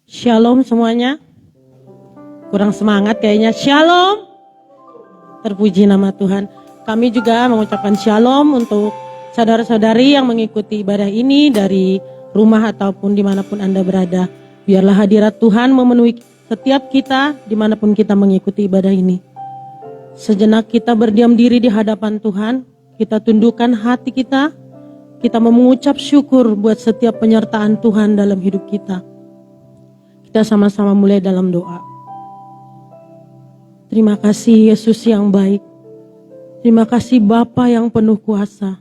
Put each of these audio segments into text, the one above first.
Shalom semuanya. Kurang semangat kayaknya. Shalom. Terpuji nama Tuhan. Kami juga mengucapkan shalom untuk saudara-saudari yang mengikuti ibadah ini dari rumah ataupun dimanapun Anda berada. Biarlah hadirat Tuhan memenuhi setiap kita dimanapun kita mengikuti ibadah ini. Sejenak kita berdiam diri di hadapan Tuhan. Kita tundukkan hati kita. Kita mengucap syukur buat setiap penyertaan Tuhan dalam hidup kita. Kita sama-sama mulai dalam doa. Terima kasih Yesus yang baik. Terima kasih Bapa yang penuh kuasa.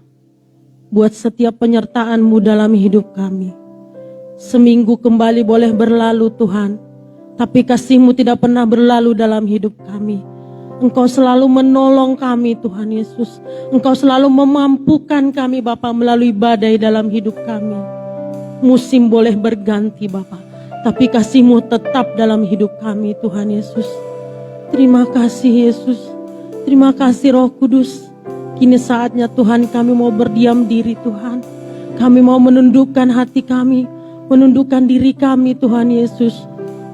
Buat setiap penyertaan-Mu dalam hidup kami. Seminggu kembali boleh berlalu Tuhan. Tapi kasih-Mu tidak pernah berlalu dalam hidup kami. Engkau selalu menolong kami Tuhan Yesus. Engkau selalu memampukan kami Bapa melalui badai dalam hidup kami. Musim boleh berganti Bapa. Tapi kasih-Mu tetap dalam hidup kami Tuhan Yesus. Terima kasih Yesus. Terima kasih Roh Kudus. Kini saatnya Tuhan kami mau berdiam diri Tuhan. Kami mau menundukkan hati kami. Menundukkan diri kami Tuhan Yesus.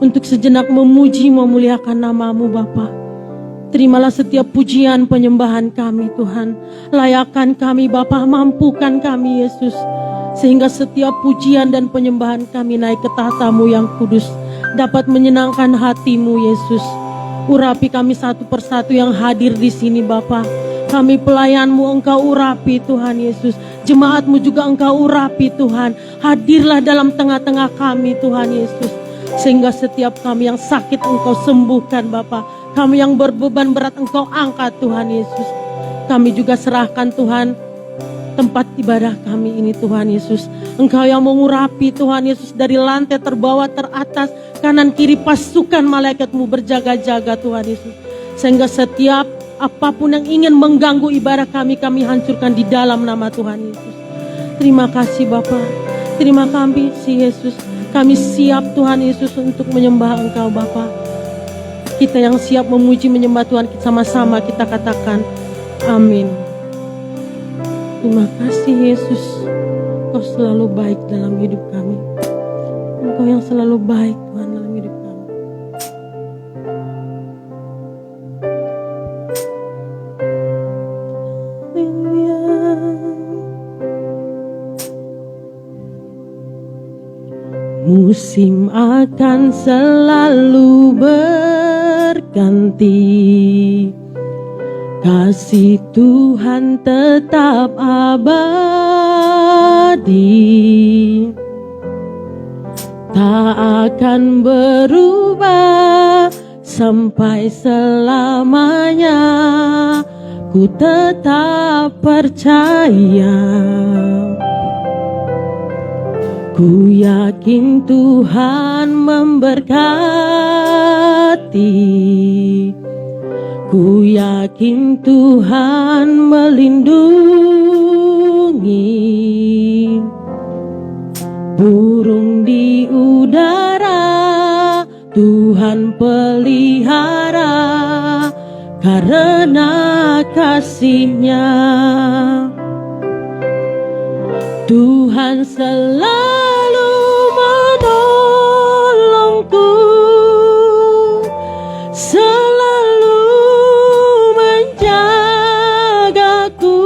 Untuk sejenak memuji memuliakan nama-Mu Bapa. Terimalah setiap pujian penyembahan kami Tuhan. Layakan kami Bapa, mampukan kami Yesus. Sehingga setiap pujian dan penyembahan kami naik ke tahta-Mu yang kudus. Dapat menyenangkan hati-Mu Yesus. Urapi kami satu persatu yang hadir di sini Bapa. Kami pelayan-Mu Engkau urapi Tuhan Yesus. Jemaat-Mu juga Engkau urapi Tuhan. Hadirlah dalam tengah-tengah kami Tuhan Yesus. Sehingga setiap kami yang sakit Engkau sembuhkan Bapa. Kami yang berbeban berat Engkau angkat Tuhan Yesus. Kami juga serahkan Tuhan tempat ibadah kami ini Tuhan Yesus. Engkau yang mengurapi Tuhan Yesus dari lantai terbawah teratas, kanan kiri pasukan malaikat-Mu berjaga-jaga Tuhan Yesus. Sehingga setiap apapun yang ingin mengganggu ibadah kami hancurkan di dalam nama Tuhan Yesus. Terima kasih Bapa. Terima kasih Yesus. Kami siap Tuhan Yesus untuk menyembah Engkau Bapa. Kita yang siap memuji menyembah Tuhan sama-sama kita katakan amin. Terima kasih Yesus. Engkau selalu baik dalam hidup kami. Engkau yang selalu baik Tuhan dalam hidup kami. Haleluya. Musim akan selalu berganti. Kasih Tuhan tetap abadi. Tak akan berubah sampai selamanya. Ku tetap percaya. Ku yakin Tuhan memberkati. Ku yakin Tuhan melindungi. Burung di udara Tuhan pelihara karena kasih-Nya. Tuhan selalu menolongku, selalu menjagaku.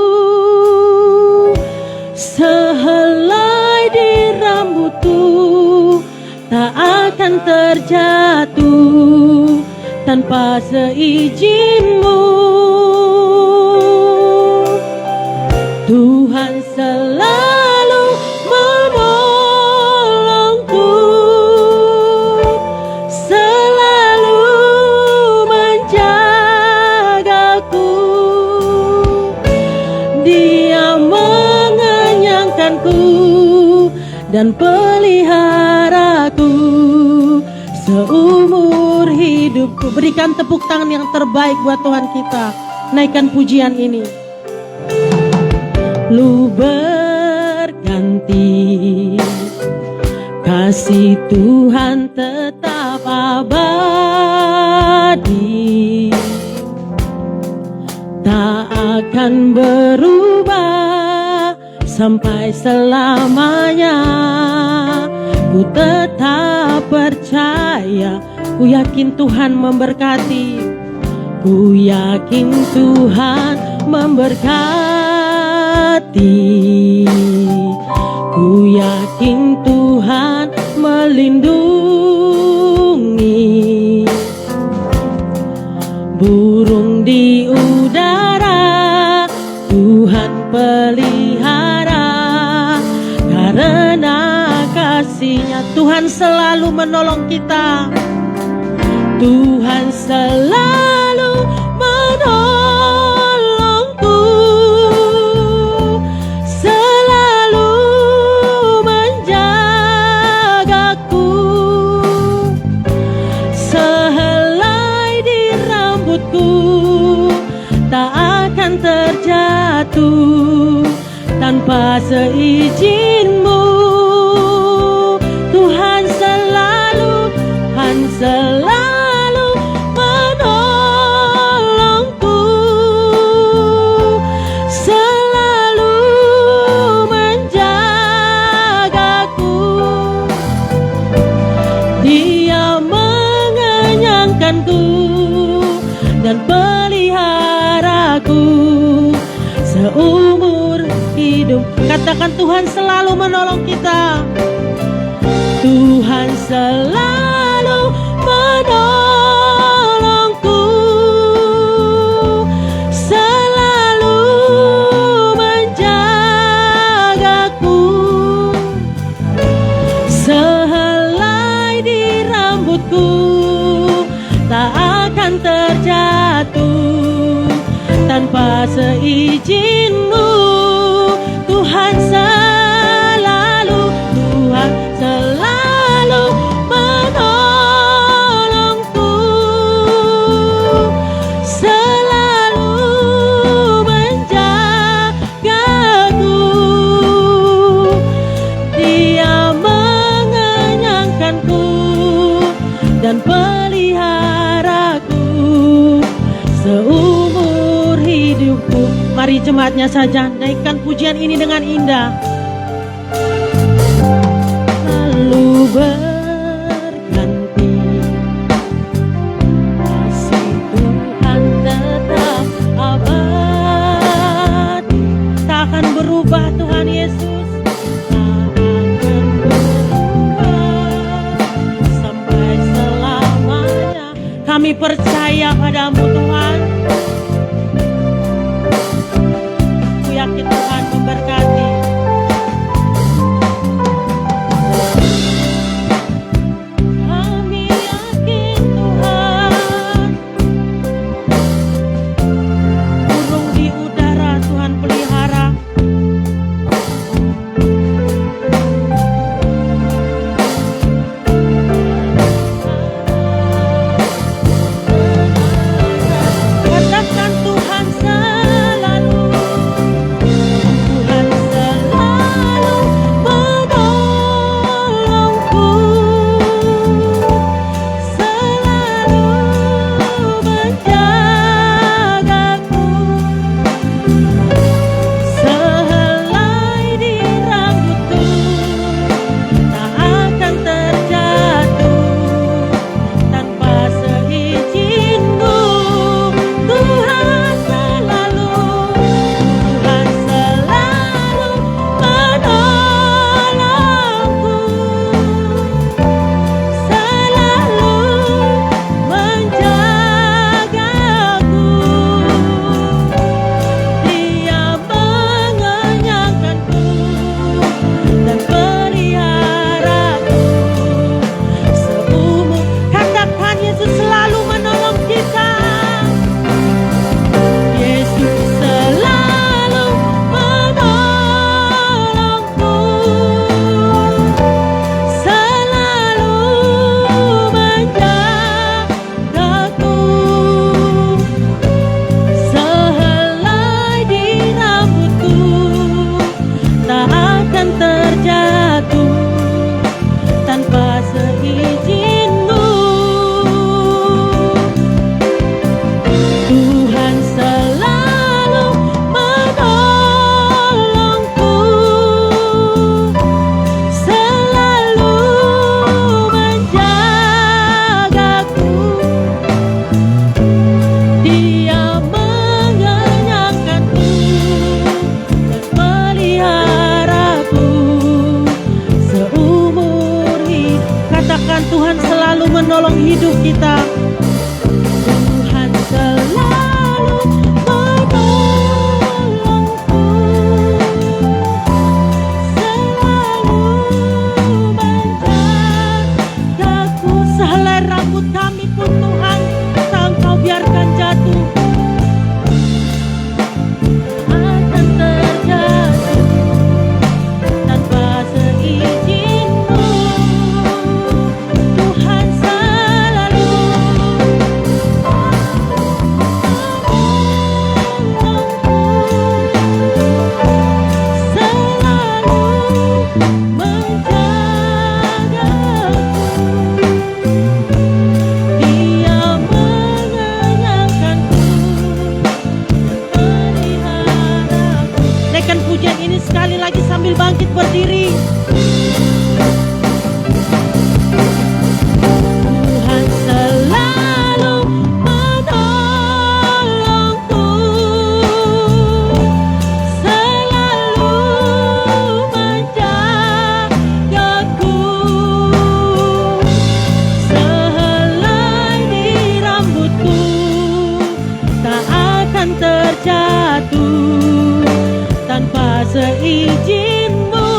Sehelai di rambutku tak akan terjatuh tanpa seizin-Mu. Tuhan selalu menolongku, selalu menjagaku. Dia mengenyangkanku dan peliharaku seumur hidupku. Berikan tepuk tangan yang terbaik buat Tuhan kita. Naikkan pujian ini. Lu berganti, kasih Tuhan tetap abadi. Tak akan berubah sampai selamanya. Ku tetap percaya, ku yakin Tuhan memberkati. Ku yakin Tuhan memberkati. Ku yakin Tuhan melindungi. Burung di udara Tuhan pelihara, karena kasih-Nya Tuhan selalu menolong kita. Tuhan selalu menolongku, selalu menjagaku. Sehelai di rambutku tak akan terjatuh tanpa seizin-Mu. Tuhan selalu menolongku, selalu menjagaku. Dia mengenyangkanku dan peliharaku seumur hidup. Katakan, Tuhan selalu menolong kita. Tuhan selalu menolongku, selalu menjagaku. Sehelai di rambutku tak akan terjatuh tanpa seizin-Mu. Tuhan selalu menolongku, selalu menjagaku. Dia mengenyangkanku dan peliharaku seumur hidupku. Mari jemaatnya saja naikkan pujian ini dengan indah. Lalu berganti, kasih Tuhan tetap abadi. Tak akan berubah Tuhan Yesus, tak akan berubah sampai selamanya. Kami percaya padamu Tuhan. Ku yakin Tuhan memberkati. hidup kita. Tuhan selalu menolongku, selalu menjagaku. Sehelai rambut kami pun Tuhan, tak Engkau biarkan jatuh. Akan terjatuh tanpa seizinmu. Tuhan selalu menolongku, selalu menjagaku. Dia mengenyangkanku, memeliharaku. Naikkan pujian ini sekali lagi sambil bangkit berdiri. Tuhan selalu menolongku, selalu menjagaku. Sehelai di rambutku tak akan terjatuh tanpa seizinmu.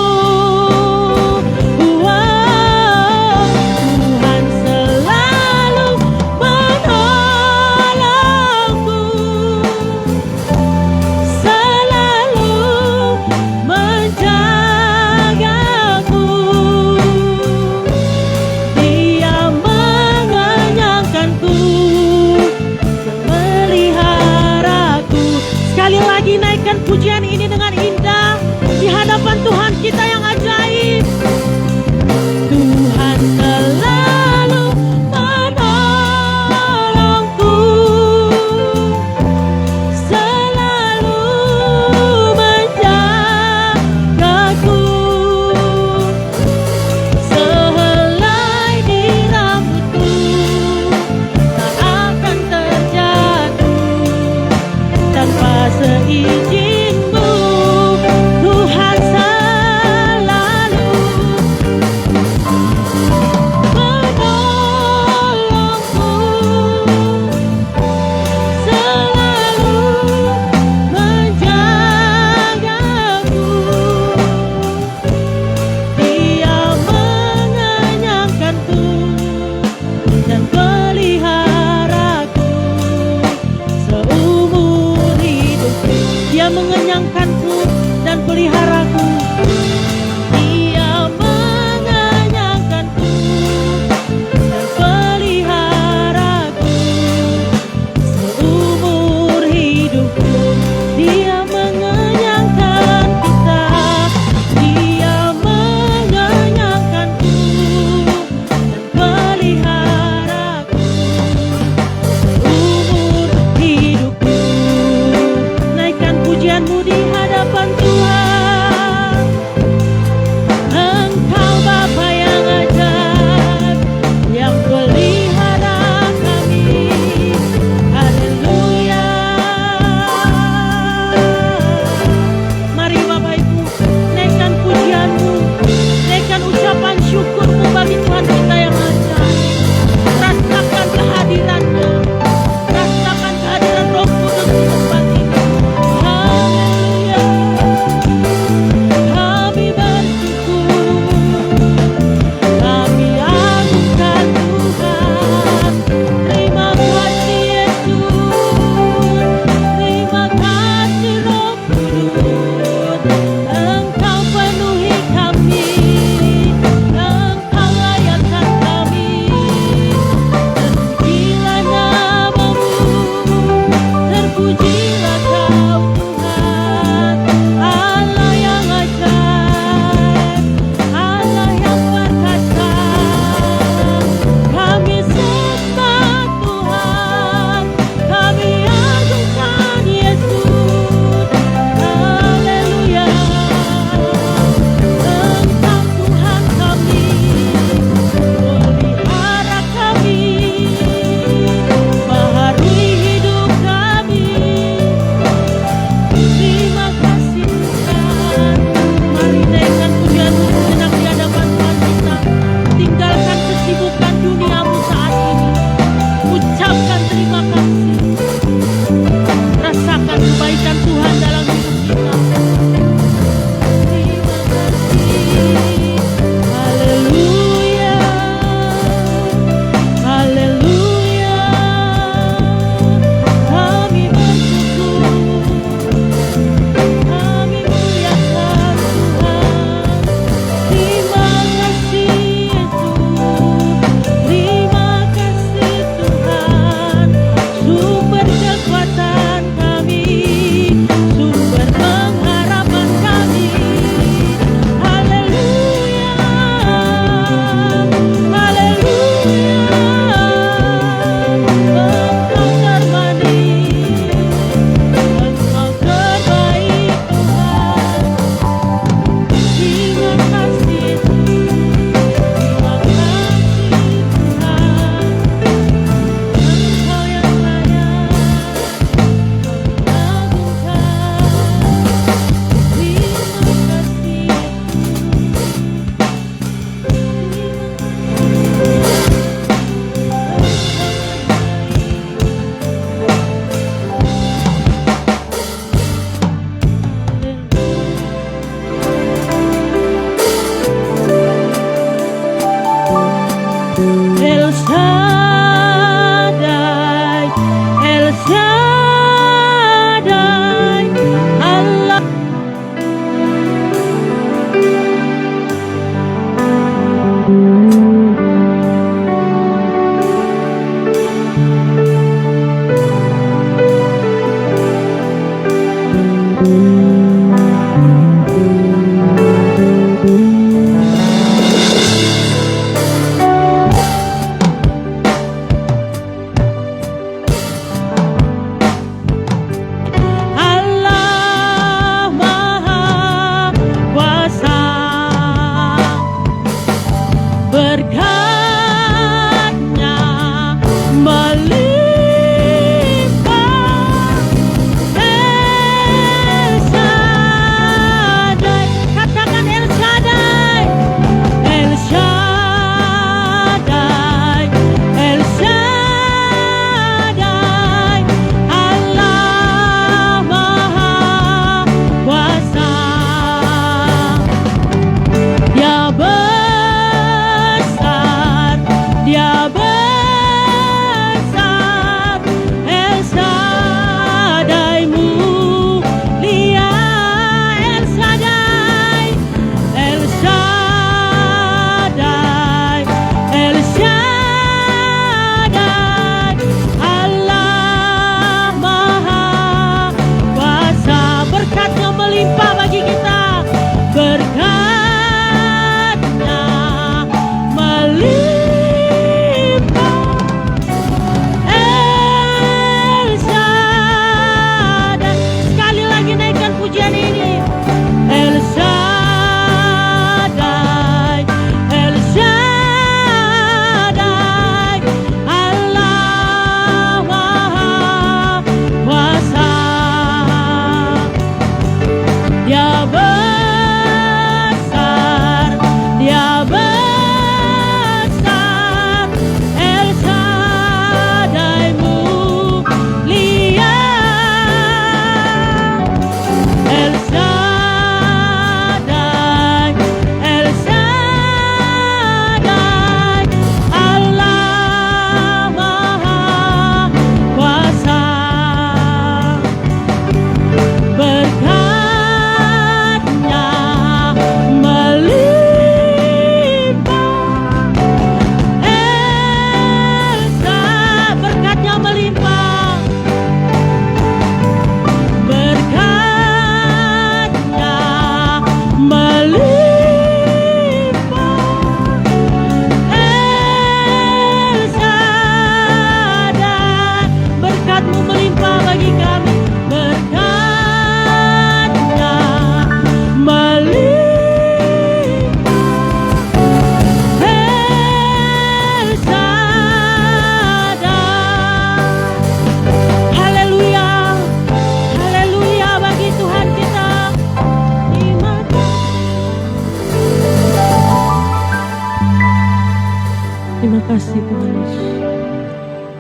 kasih Tuhan Yesus.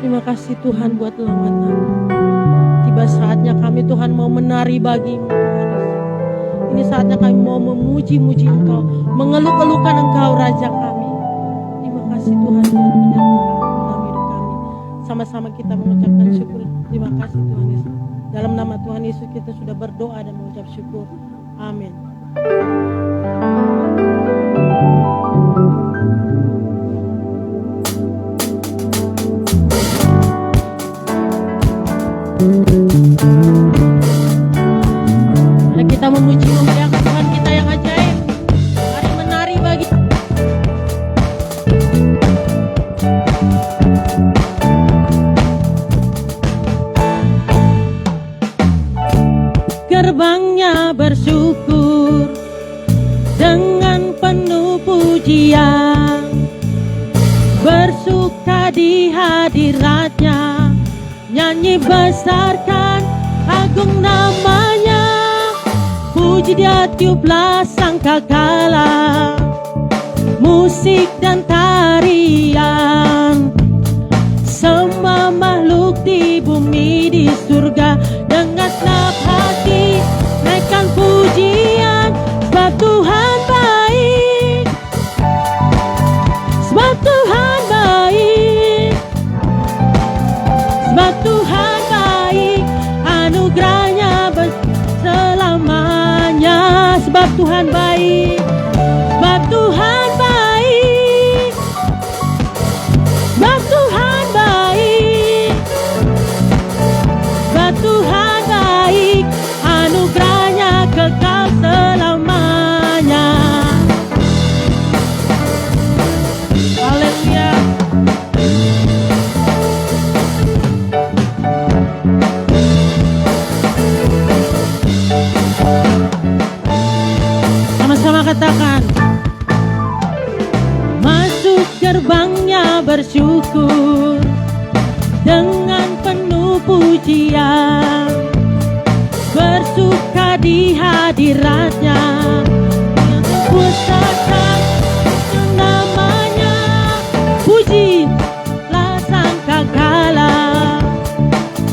Terima kasih Tuhan buat lawatan. Tiba saatnya kami Tuhan mau menari bagi-Mu Tuhan Yesus. Ini saatnya kami mau memuji-muji Engkau, mengeluh-elukan Engkau Raja kami. Terima kasih Tuhan buat penyertaan dalam hidup kami. Sama-sama kita mengucapkan syukur. Terima kasih Tuhan Yesus. Dalam nama Tuhan Yesus kita sudah berdoa dan mengucap syukur. Amin. Mari kita memuji memuliakan Tuhan kita yang ajaib. Mari menari bagi gerbangnya bersyukur dengan penuh pujian, bersuka di hadiratnya, nyanyi besarkan agung namanya, puji dia tiuplah sangkakala, musik dan tarian, semua makhluk di bumi di surga dengan senap hati naikkan pujian, sebab Tuhan baik, sebab Tuhan baik, sebab Tuhan baik, anugerahnya selamanya, sebab Tuhan baik, sebab Tuhan baik, sebab Tuhan baik, sebab Tuhan baik, anugerahnya kekal selamanya. Haleluya. Sama-sama katakan, masuk gerbangnya bersyukur dengan penuh pujian, bersuka di hadiratnya, pusatkan namanya, pujilah sangkakala,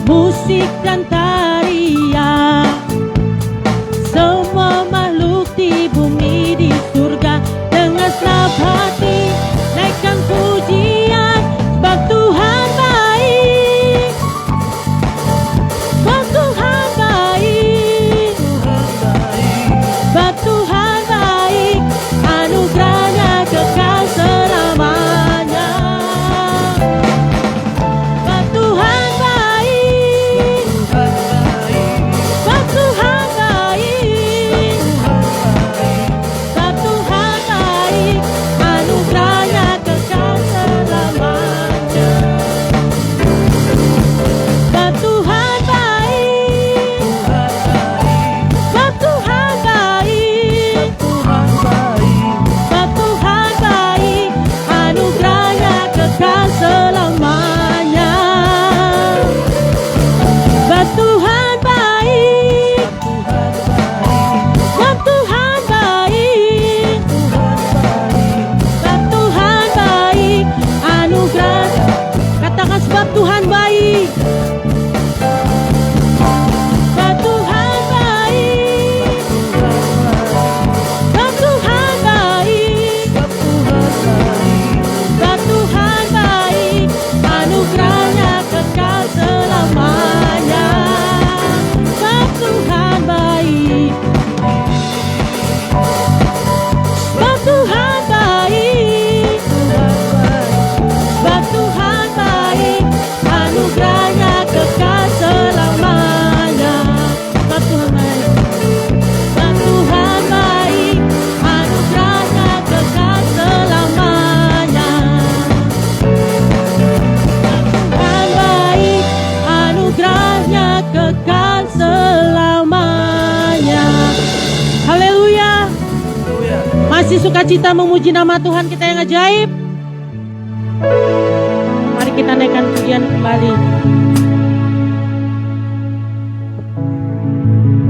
musik dan tarian, semua makhluk di bumi di surga dengan senap hati naikkan pujian, sebab Tuhan baik, sebab Tuhan baik, sebab Tuhan baik, anugerahnya kekal selamanya, sebab Tuhan baik, sebab Tuhan baik, sebab Tuhan baik, anugerahnya kekal selamanya, sebab Tuhan baik, sebab Tuhan baik, sebab Tuhan baik, anugerahnya kekal selamanya, sebab Tuhan baik, sebab Tuhan baik, sebab Tuhan baik, anugerah, katakan sebab Tuhan baik, sebab Tuhan baik, sebab Tuhan baik, sebab Tuhan baik, anugerahnya kekal selamanya, sebab Tuhan baik, sebab Tuhan baik, sebab Tuhan baik, anugerahnya kekal selamanya, sebab Tuhan baik, sebab Tuhan baik, anugerahnya kekal selamanya, Tuhan baik, anugerahnya kekal selamanya. Haleluya. Masih sukacita memuji nama Tuhan kita yang ajaib. Mari kita naikkan pujian kembali.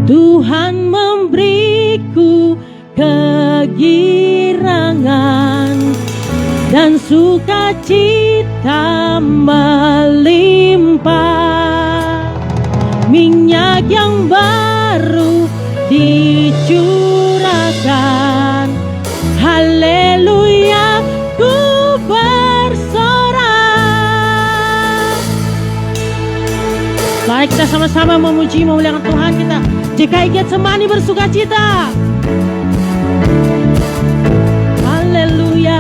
Tuhan memberiku kegirangan dan sukacita sukacita melimpah, minyak yang baru dicurahkan. Haleluya, ku bersorak. Mari kita sama-sama memuji memuliakan Tuhan kita. GKI Getsemani bersukacita. Haleluya.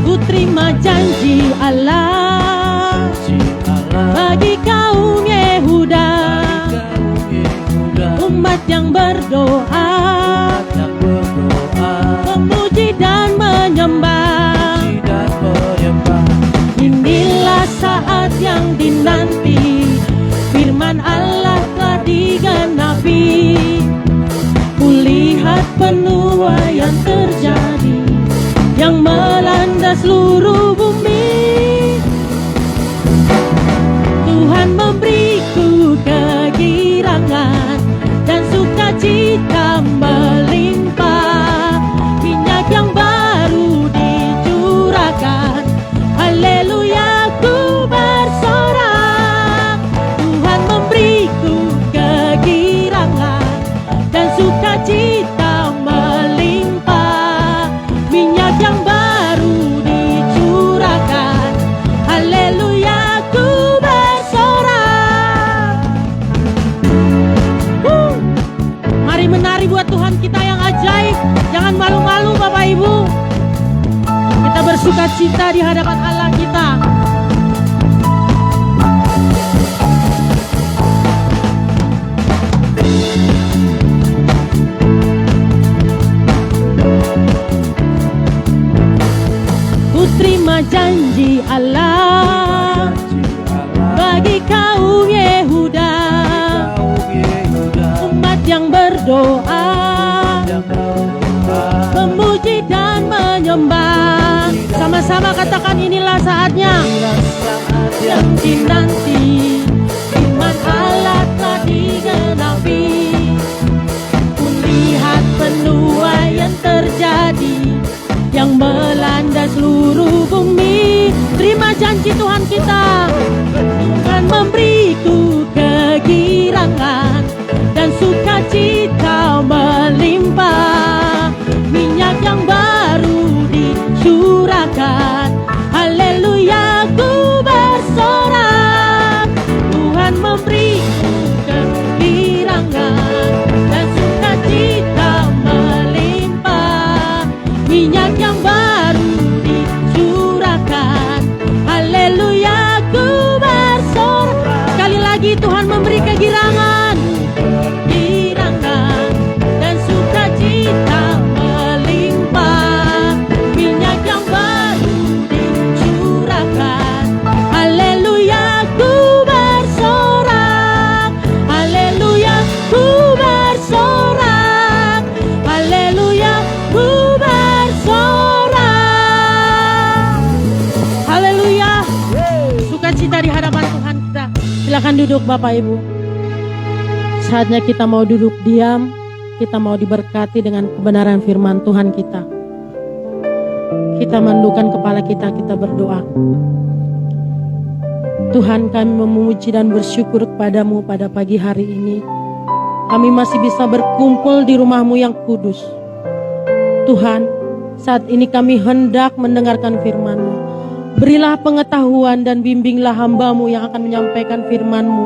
Ku terima janji Allah bagi kaum Yehuda, umat yang berdoa, memuji dan menyembah. Inilah saat yang dinanti, firman Allah telah digenapi. Kulihat penuaian terjadi yang melanda seluruh bumi. Tuhan memberiku kegirangan dan sukacita melimpah, minyak yang baru dicurahkan. Haleluya, ku bersorak. Tuhan memberiku kegirangan dan sukacita melimpah, minyak yang baru dicurahkan. Haleluya, ku bersorak. Mari menari buat Tuhan kita yang ajaib. Jangan malu-malu Bapak Ibu. Kita bersukacita di hadapan Allah kita. Ku terima janji Allah bagi kaum Yehuda, umat yang berdoa, memuji dan menyembah. Sama-sama katakan, inilah saatnya yang dinanti, firman Allah telah digenapi. Kulihat penuaian terjadi yang melanda seluruh bumi. Terima janji Tuhan kita. Tuhan memberiku kegirangan dan sukacita melimpah, minyak yang baru dicurahkan. Haleluya, ku bersorak. Tuhan memberiku kegirangan dan sukacita melimpah, minyak yang baru dicurahkan. Haleluya, ku bersorak. Sekali lagi, Tuhan memberi kegirangan dan sukacita melimpah, minyak yang baru dicurahkan. Haleluya, ku bersorak. Haleluya, ku bersorak. Haleluya, ku bersorak. Haleluya. Sukacita di hadapan Tuhan kita. Silakan duduk Bapak Ibu. Saatnya kita mau duduk diam. Kita mau diberkati dengan kebenaran firman Tuhan kita. Kita menundukkan kepala kita berdoa. Tuhan, kami memuji dan bersyukur kepadamu pada pagi hari ini. Kami masih bisa berkumpul di rumah-Mu yang kudus. Tuhan, saat ini kami hendak mendengarkan firman-Mu. Berilah pengetahuan dan bimbinglah hamba-Mu yang akan menyampaikan firman-Mu,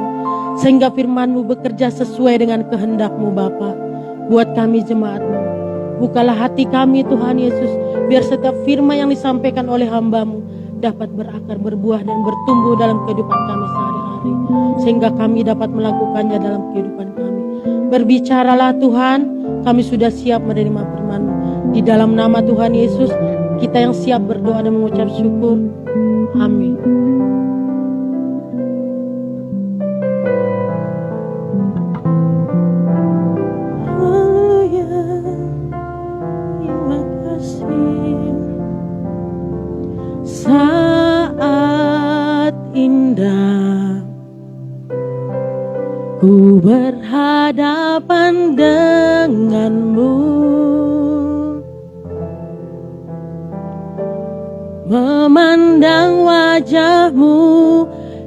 sehingga firman-Mu bekerja sesuai dengan kehendak-Mu Bapa. Buat kami jemaat-Mu, bukalah hati kami Tuhan Yesus, biar setiap firman yang disampaikan oleh hamba-Mu dapat berakar, berbuah dan bertumbuh dalam kehidupan kami sehari-hari, sehingga kami dapat melakukannya dalam kehidupan kami. Berbicaralah Tuhan, kami sudah siap menerima firman-Mu. Di dalam nama Tuhan Yesus, kita yang siap berdoa dan mengucap syukur. Amin. Terima kasih. Saat indah, ku berhadapan denganmu, memandang wajahmu,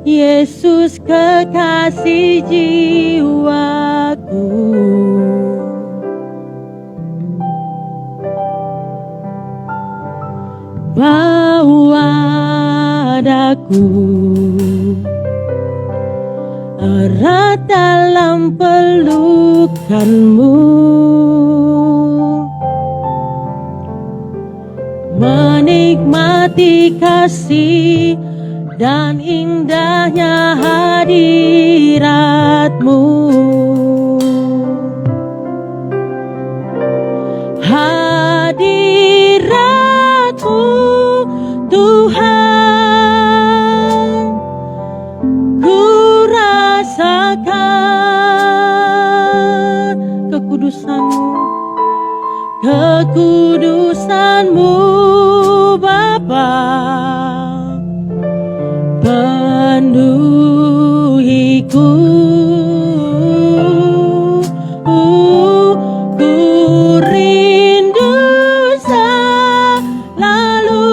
Yesus kekasih jiwaku. Bawa daku erat dalam pelukanmu, menikmati kasih dan indahnya hadiratmu. Hadiratmu Tuhan, ku rasakan kekudusan-Mu, kekudusan-Mu Bapa, penuhiku. Ku rindu selalu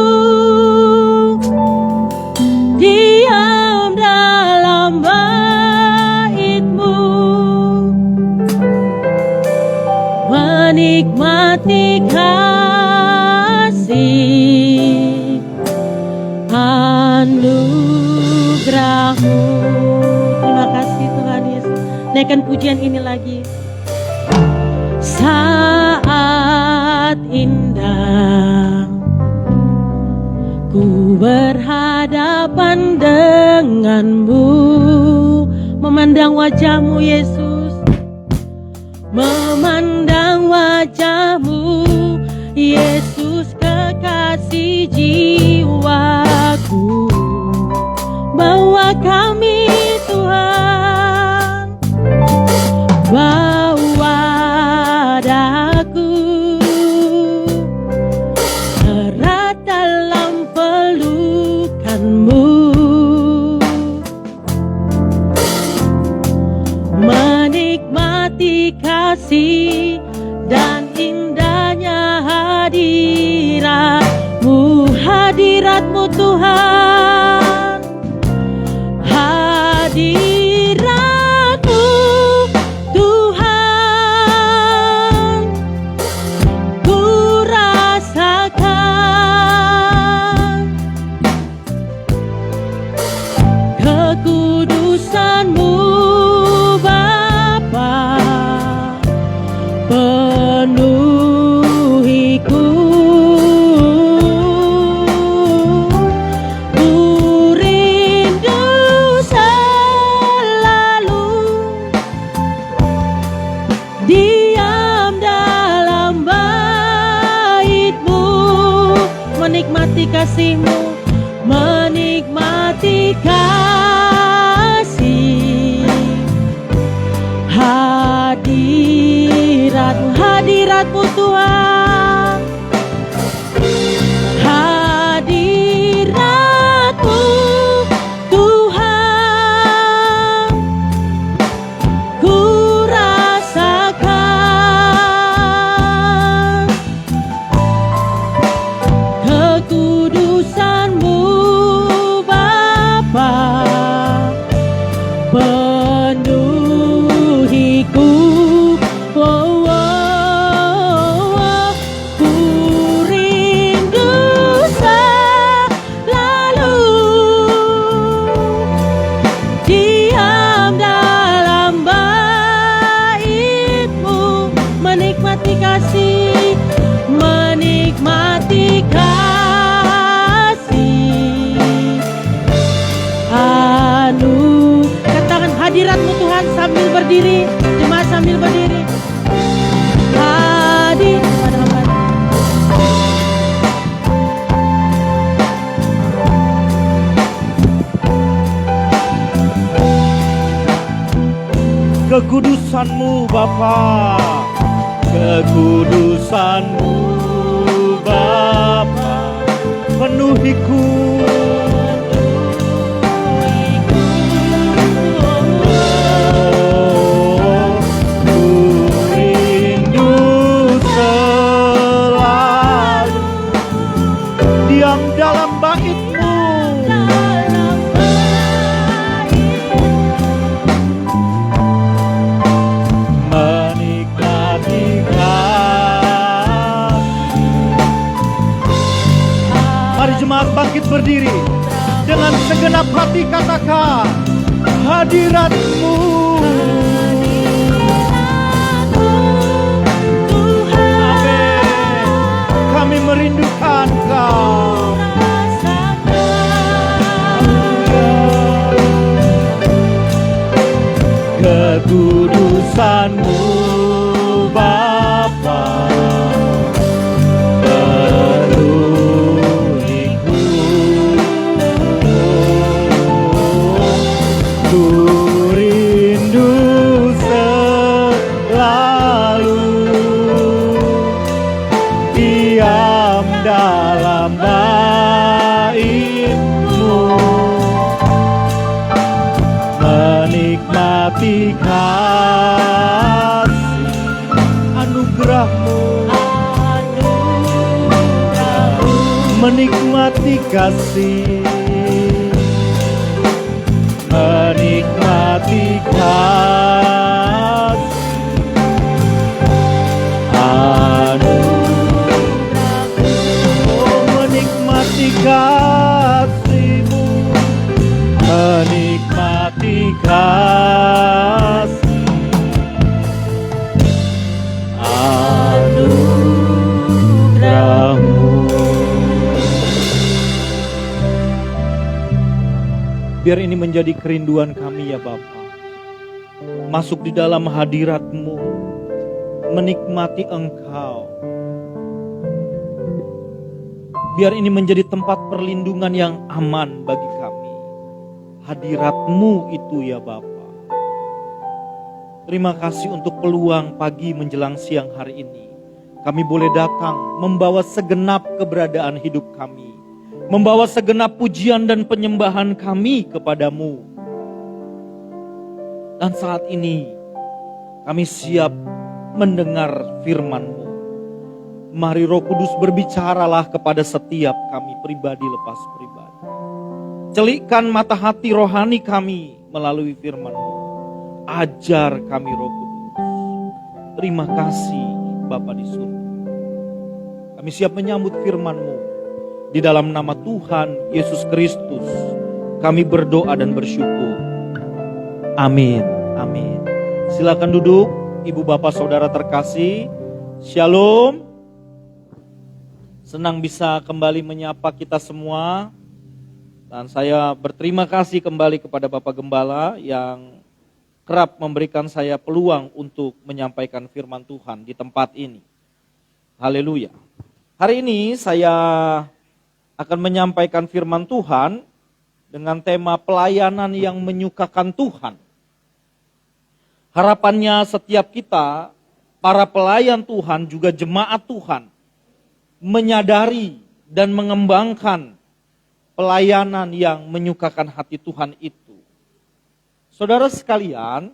diam dalam bait-Mu, menikmati kasih anugerah-Mu. Terima kasih Tuhan Yesus. Naikkan pujian ini lagi. Saat indah ku berhadapan denganmu, memandang wajah-Mu Yesus, memandang wajah-Mu Yesus kekasih jiwaku. Bawa kami Tuhan, bawa daku erat dalam pelukan-Mu, menikmati kasih dan indahnya hadirat-Mu. Hadirat-Mu Tuhan, hadirat-Mu Tuhan, ku rasakan kekudusan-Mu Bapa, penuhiku. Ku rindu selalu diam dalam bait-Mu, menikmati kasih-Mu, menikmati kasih hadirat-Mu Tuhan, hadirat-Mu Tuhan, ku rasakan kekudusan-Mu Bapa, penuhiku. Oh, oh, oh, ku rindu selalu diam dalam bait-Mu, menikmati kasih, menikmati kasih katakan hadirat-Mu Tuhan sambil berdiri, jemaat sambil berdiri. Hadir pada hamba. Kekudusan-Mu Bapa, kekudusan-Mu Bapa, penuhiku. jemaat bangkit berdiri. Dengan segenap hati katakan, hadirat-Mu. Amin. Kami merindukan Kau. Kekudusan-Mu Bapa penuhiku, ku rindu selalu diam dalam bait-Mu, menikmati kasih anugerah-Mu, menikmati kasih, menikmati kasih anugerah-Mu, oh, menikmati kasih-Mu, menikmati kasih anugerah-Mu. Biar ini menjadi kerinduan kami ya Bapa. Masuk di dalam hadirat-Mu, menikmati Engkau. Biar ini menjadi tempat perlindungan yang aman bagi kami. Hadirat-Mu itu ya Bapa. Terima kasih untuk peluang pagi menjelang siang hari ini. Kami boleh datang membawa segenap keberadaan hidup kami. Membawa segenap pujian dan penyembahan kami kepadamu. Dan saat ini kami siap mendengar firman-Mu. Mari Roh Kudus berbicaralah kepada setiap kami pribadi lepas pribadi. Celikkan mata hati rohani kami melalui firman-Mu. Ajar kami Roh Kudus. Terima kasih Bapa di surga. Kami siap menyambut firman-Mu. Di dalam nama Tuhan Yesus Kristus kami berdoa dan bersyukur. Amin. Amin. Silakan duduk Ibu Bapak Saudara terkasih. Shalom. Senang bisa kembali menyapa kita semua. Dan saya berterima kasih kembali kepada Bapak Gembala yang kerap memberikan saya peluang untuk menyampaikan firman Tuhan di tempat ini. Haleluya. Hari ini saya akan menyampaikan firman Tuhan dengan tema pelayanan yang menyukakan Tuhan. Harapannya setiap kita, para pelayan Tuhan juga jemaat Tuhan, menyadari dan mengembangkan pelayanan yang menyukakan hati Tuhan itu. Saudara sekalian,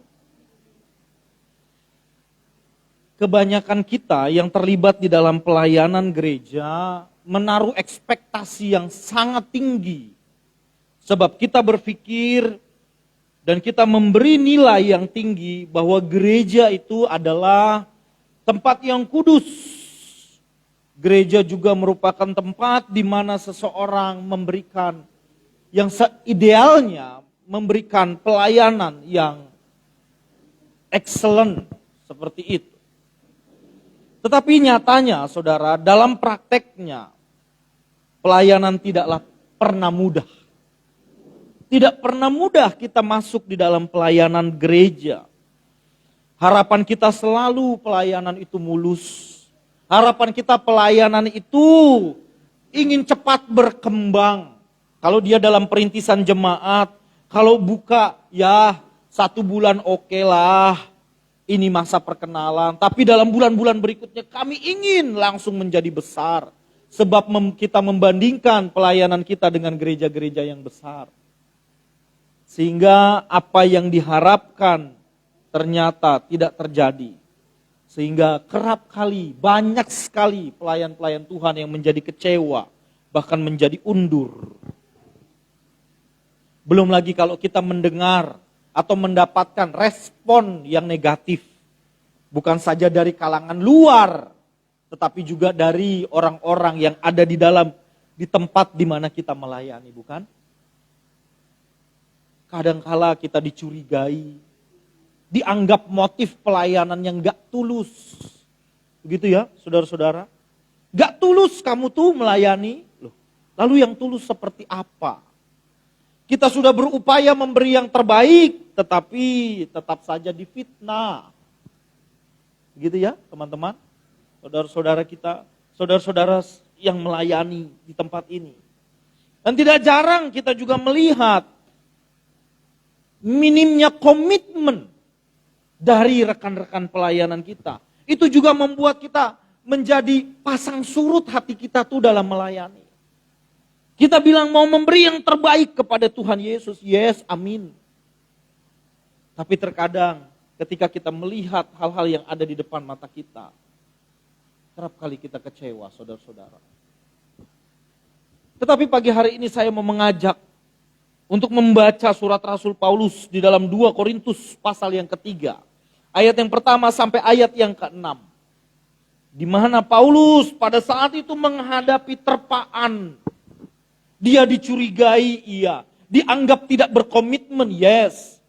kebanyakan kita yang terlibat di dalam pelayanan gereja menaruh ekspektasi yang sangat tinggi. Sebab kita berpikir dan kita memberi nilai yang tinggi bahwa gereja itu adalah tempat yang kudus. Gereja juga merupakan tempat di mana seseorang memberikan yang seidealnya, memberikan pelayanan yang excellent seperti itu. Tetapi nyatanya saudara, dalam prakteknya pelayanan tidaklah pernah mudah. Tidak pernah mudah kita masuk di dalam pelayanan gereja. Harapan kita selalu pelayanan itu mulus. Harapan kita pelayanan itu ingin cepat berkembang. Kalau dia dalam perintisan jemaat, kalau buka ya 1 bulan oke lah. Ini masa perkenalan. Tapi dalam bulan-bulan berikutnya kami ingin langsung menjadi besar. Sebab kita membandingkan pelayanan kita dengan gereja-gereja yang besar. Sehingga apa yang diharapkan ternyata tidak terjadi. Sehingga kerap kali, banyak sekali pelayan-pelayan Tuhan yang menjadi kecewa. Bahkan menjadi undur. Belum lagi kalau kita mendengar atau mendapatkan respon yang negatif. Bukan saja dari kalangan luar, tetapi juga dari orang-orang yang ada di dalam di tempat di mana kita melayani, bukan? Kadangkala kita dicurigai, dianggap motif pelayanan yang gak tulus. Begitu ya, saudara-saudara? Gak tulus kamu tuh melayani. Loh, lalu yang tulus seperti apa? Kita sudah berupaya memberi yang terbaik, tetapi tetap saja difitnah. Begitu ya, teman-teman? Saudara-saudara kita, saudara-saudara yang melayani di tempat ini. Dan tidak jarang kita juga melihat minimnya komitmen dari rekan-rekan pelayanan kita. Itu juga membuat kita menjadi pasang surut hati kita tuh dalam melayani. Kita bilang mau memberi yang terbaik kepada Tuhan Yesus. Yes, amin. Tapi terkadang ketika kita melihat hal-hal yang ada di depan mata kita, kerap kali kita kecewa, saudara-saudara. Tetapi pagi hari ini saya mau mengajak untuk membaca surat Rasul Paulus di dalam 2 Korintus pasal yang ketiga. Ayat yang pertama sampai ayat yang ke-6. Di mana Paulus pada saat itu menghadapi terpaan. Dia dicurigai, iya. Dianggap tidak berkomitmen, yes.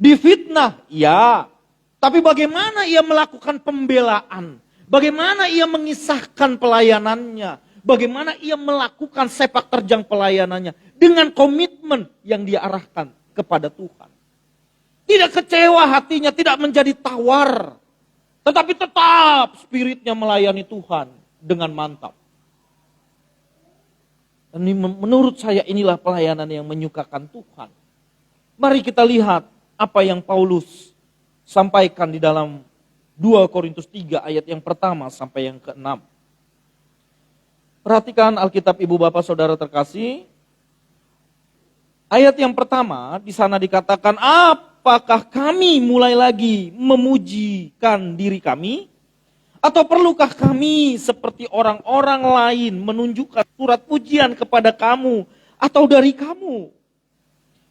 Difitnah, iya. Tapi bagaimana ia melakukan pembelaan? Bagaimana ia mengisahkan pelayanannya? Bagaimana ia melakukan sepak terjang pelayanannya? Dengan komitmen yang dia arahkan kepada Tuhan. Tidak kecewa hatinya, tidak menjadi tawar. Tetapi tetap spiritnya melayani Tuhan dengan mantap. Dan menurut saya inilah pelayanan yang menyukakan Tuhan. Mari kita lihat apa yang Paulus sampaikan di dalam 2 Korintus 3 ayat yang pertama sampai yang ke-6. Perhatikan Alkitab ibu bapak saudara terkasih. Ayat yang pertama di sana dikatakan, apakah kami mulai lagi memujikan diri kami? Atau perlukah kami seperti orang-orang lain menunjukkan surat pujian kepada kamu atau dari kamu?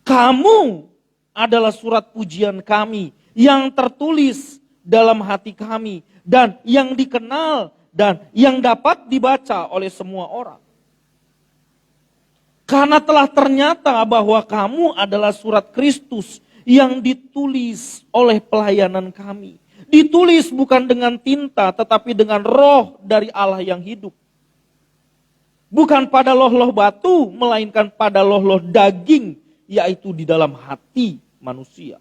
Kamu adalah surat pujian kami yang tertulis dalam hati kami dan yang dikenal dan yang dapat dibaca oleh semua orang. Karena telah ternyata bahwa kamu adalah surat Kristus yang ditulis oleh pelayanan kami. Ditulis bukan dengan tinta tetapi dengan roh dari Allah yang hidup. Bukan pada loh-loh batu melainkan pada loh-loh daging, yaitu di dalam hati manusia.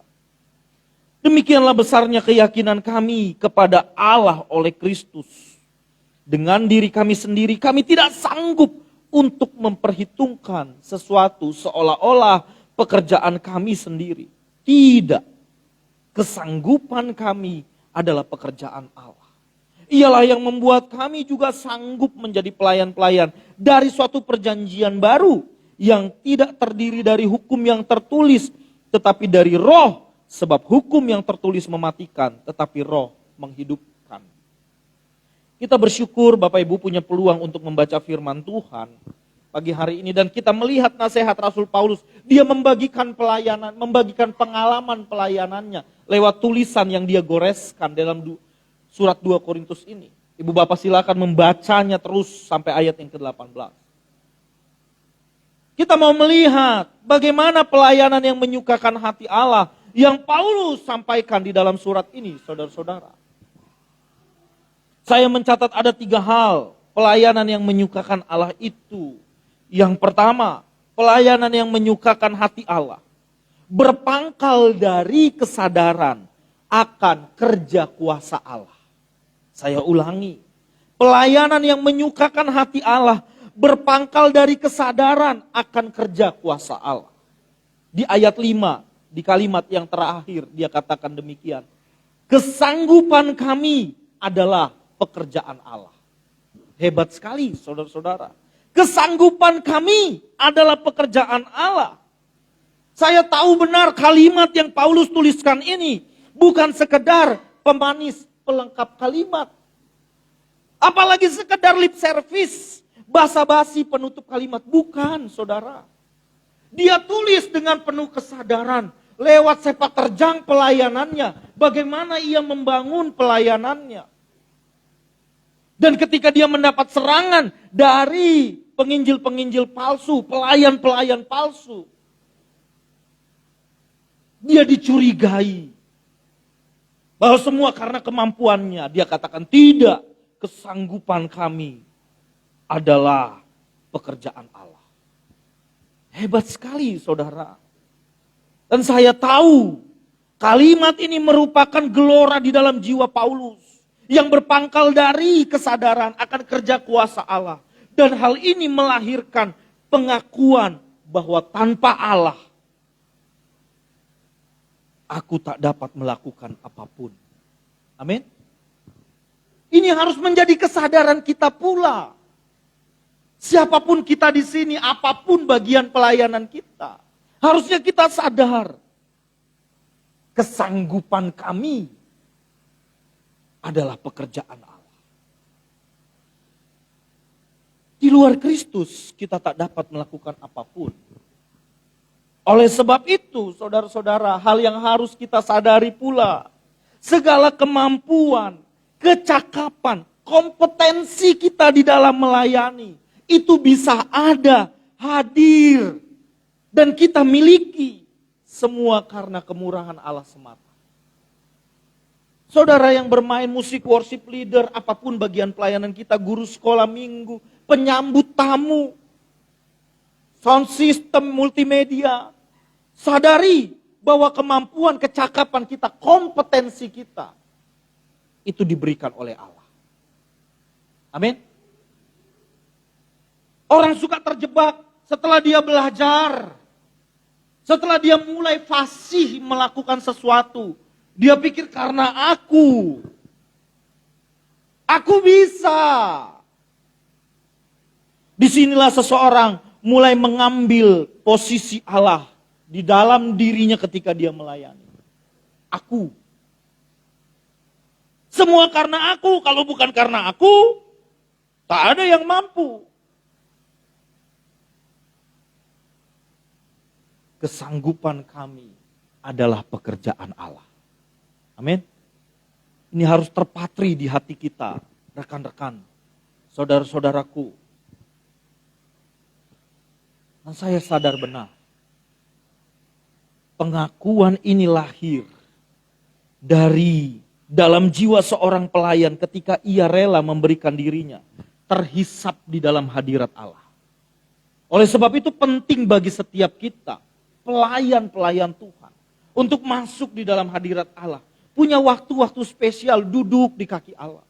Demikianlah besarnya keyakinan kami kepada Allah oleh Kristus. Dengan diri kami sendiri kami tidak sanggup untuk memperhitungkan sesuatu seolah-olah pekerjaan kami sendiri. Tidak. Kesanggupan kami adalah pekerjaan Allah. Ialah yang membuat kami juga sanggup menjadi pelayan-pelayan dari suatu perjanjian baru yang tidak terdiri dari hukum yang tertulis tetapi dari roh, sebab hukum yang tertulis mematikan tetapi roh menghidupkan. Kita bersyukur Bapak Ibu punya peluang untuk membaca firman Tuhan pagi hari ini dan kita melihat nasihat Rasul Paulus. Dia membagikan pelayanan, membagikan pengalaman pelayanannya lewat tulisan yang dia goreskan dalam surat 2 Korintus ini. Ibu Bapak silakan membacanya terus sampai ayat yang ke-18. Kita mau melihat bagaimana pelayanan yang menyukakan hati Allah yang Paulus sampaikan di dalam surat ini, saudara-saudara. Saya mencatat ada 3 hal pelayanan yang menyukakan Allah itu. Yang pertama, pelayanan yang menyukakan hati Allah berpangkal dari kesadaran akan kerja kuasa Allah. Saya ulangi, pelayanan yang menyukakan hati Allah berpangkal dari kesadaran akan kerja kuasa Allah. Di ayat 5, di kalimat yang terakhir dia katakan demikian. Kesanggupan kami adalah pekerjaan Allah. Hebat sekali saudara-saudara. Kesanggupan kami adalah pekerjaan Allah. Saya tahu benar kalimat yang Paulus tuliskan ini bukan sekedar pemanis pelengkap kalimat. Apalagi sekedar lip service, basa-basi penutup kalimat. Bukan saudara. Dia tulis dengan penuh kesadaran lewat sepak terjang pelayanannya. Bagaimana ia membangun pelayanannya. Dan ketika dia mendapat serangan dari penginjil-penginjil palsu, pelayan-pelayan palsu. Dia dicurigai bahwa semua karena kemampuannya. Dia katakan tidak, kesanggupan kami adalah pekerjaan Allah. Hebat sekali saudara. Dan saya tahu kalimat ini merupakan gelora di dalam jiwa Paulus yang berpangkal dari kesadaran akan kerja kuasa Allah. Dan hal ini melahirkan pengakuan bahwa tanpa Allah aku tak dapat melakukan apapun. Amin. Ini harus menjadi kesadaran kita pula. Siapapun kita di sini, apapun bagian pelayanan kita, harusnya kita sadar kesanggupan kami adalah pekerjaan Allah. Di luar Kristus kita tak dapat melakukan apapun. Oleh sebab itu, saudara-saudara, hal yang harus kita sadari pula, segala kemampuan, kecakapan, kompetensi kita di dalam melayani, itu bisa ada, hadir, dan kita miliki semua karena kemurahan Allah semata. Saudara yang bermain musik, worship leader, apapun bagian pelayanan kita, guru sekolah minggu, penyambut tamu, sound system, multimedia, sadari bahwa kemampuan, kecakapan kita, kompetensi kita, itu diberikan oleh Allah. Amin. Orang suka terjebak setelah dia belajar, setelah dia mulai fasih melakukan sesuatu. Dia pikir karena aku bisa. Disinilah seseorang mulai mengambil posisi Allah di dalam dirinya ketika dia melayani. Aku. Semua karena aku, kalau bukan karena aku, tak ada yang mampu. Kesanggupan kami adalah pekerjaan Allah. Amin. Ini harus terpatri di hati kita, rekan-rekan, saudara-saudaraku. Dan saya sadar benar, pengakuan ini lahir dari dalam jiwa seorang pelayan ketika ia rela memberikan dirinya terhisap di dalam hadirat Allah. Oleh sebab itu penting bagi setiap kita, pelayan-pelayan Tuhan, untuk masuk di dalam hadirat Allah. Punya waktu-waktu spesial duduk di kaki Allah.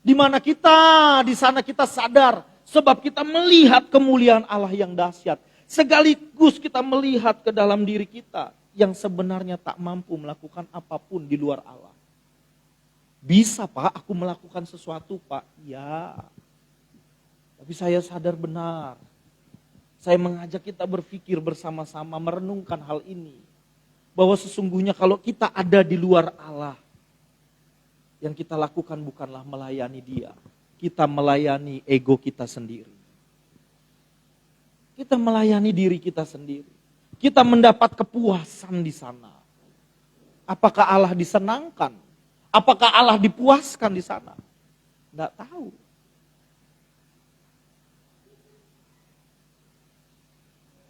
Di mana kita, di sana kita sadar, sebab kita melihat kemuliaan Allah yang dahsyat. Sekaligus kita melihat ke dalam diri kita yang sebenarnya tak mampu melakukan apapun di luar Allah. Bisa Pak, aku melakukan sesuatu Pak. Ya, tapi saya sadar benar. Saya mengajak kita berpikir bersama-sama, merenungkan hal ini. Bahwa sesungguhnya kalau kita ada di luar Allah, yang kita lakukan bukanlah melayani Dia. Kita melayani ego kita sendiri. Kita melayani diri kita sendiri. Kita mendapat kepuasan di sana. Apakah Allah disenangkan? Apakah Allah dipuaskan di sana? Tidak tahu.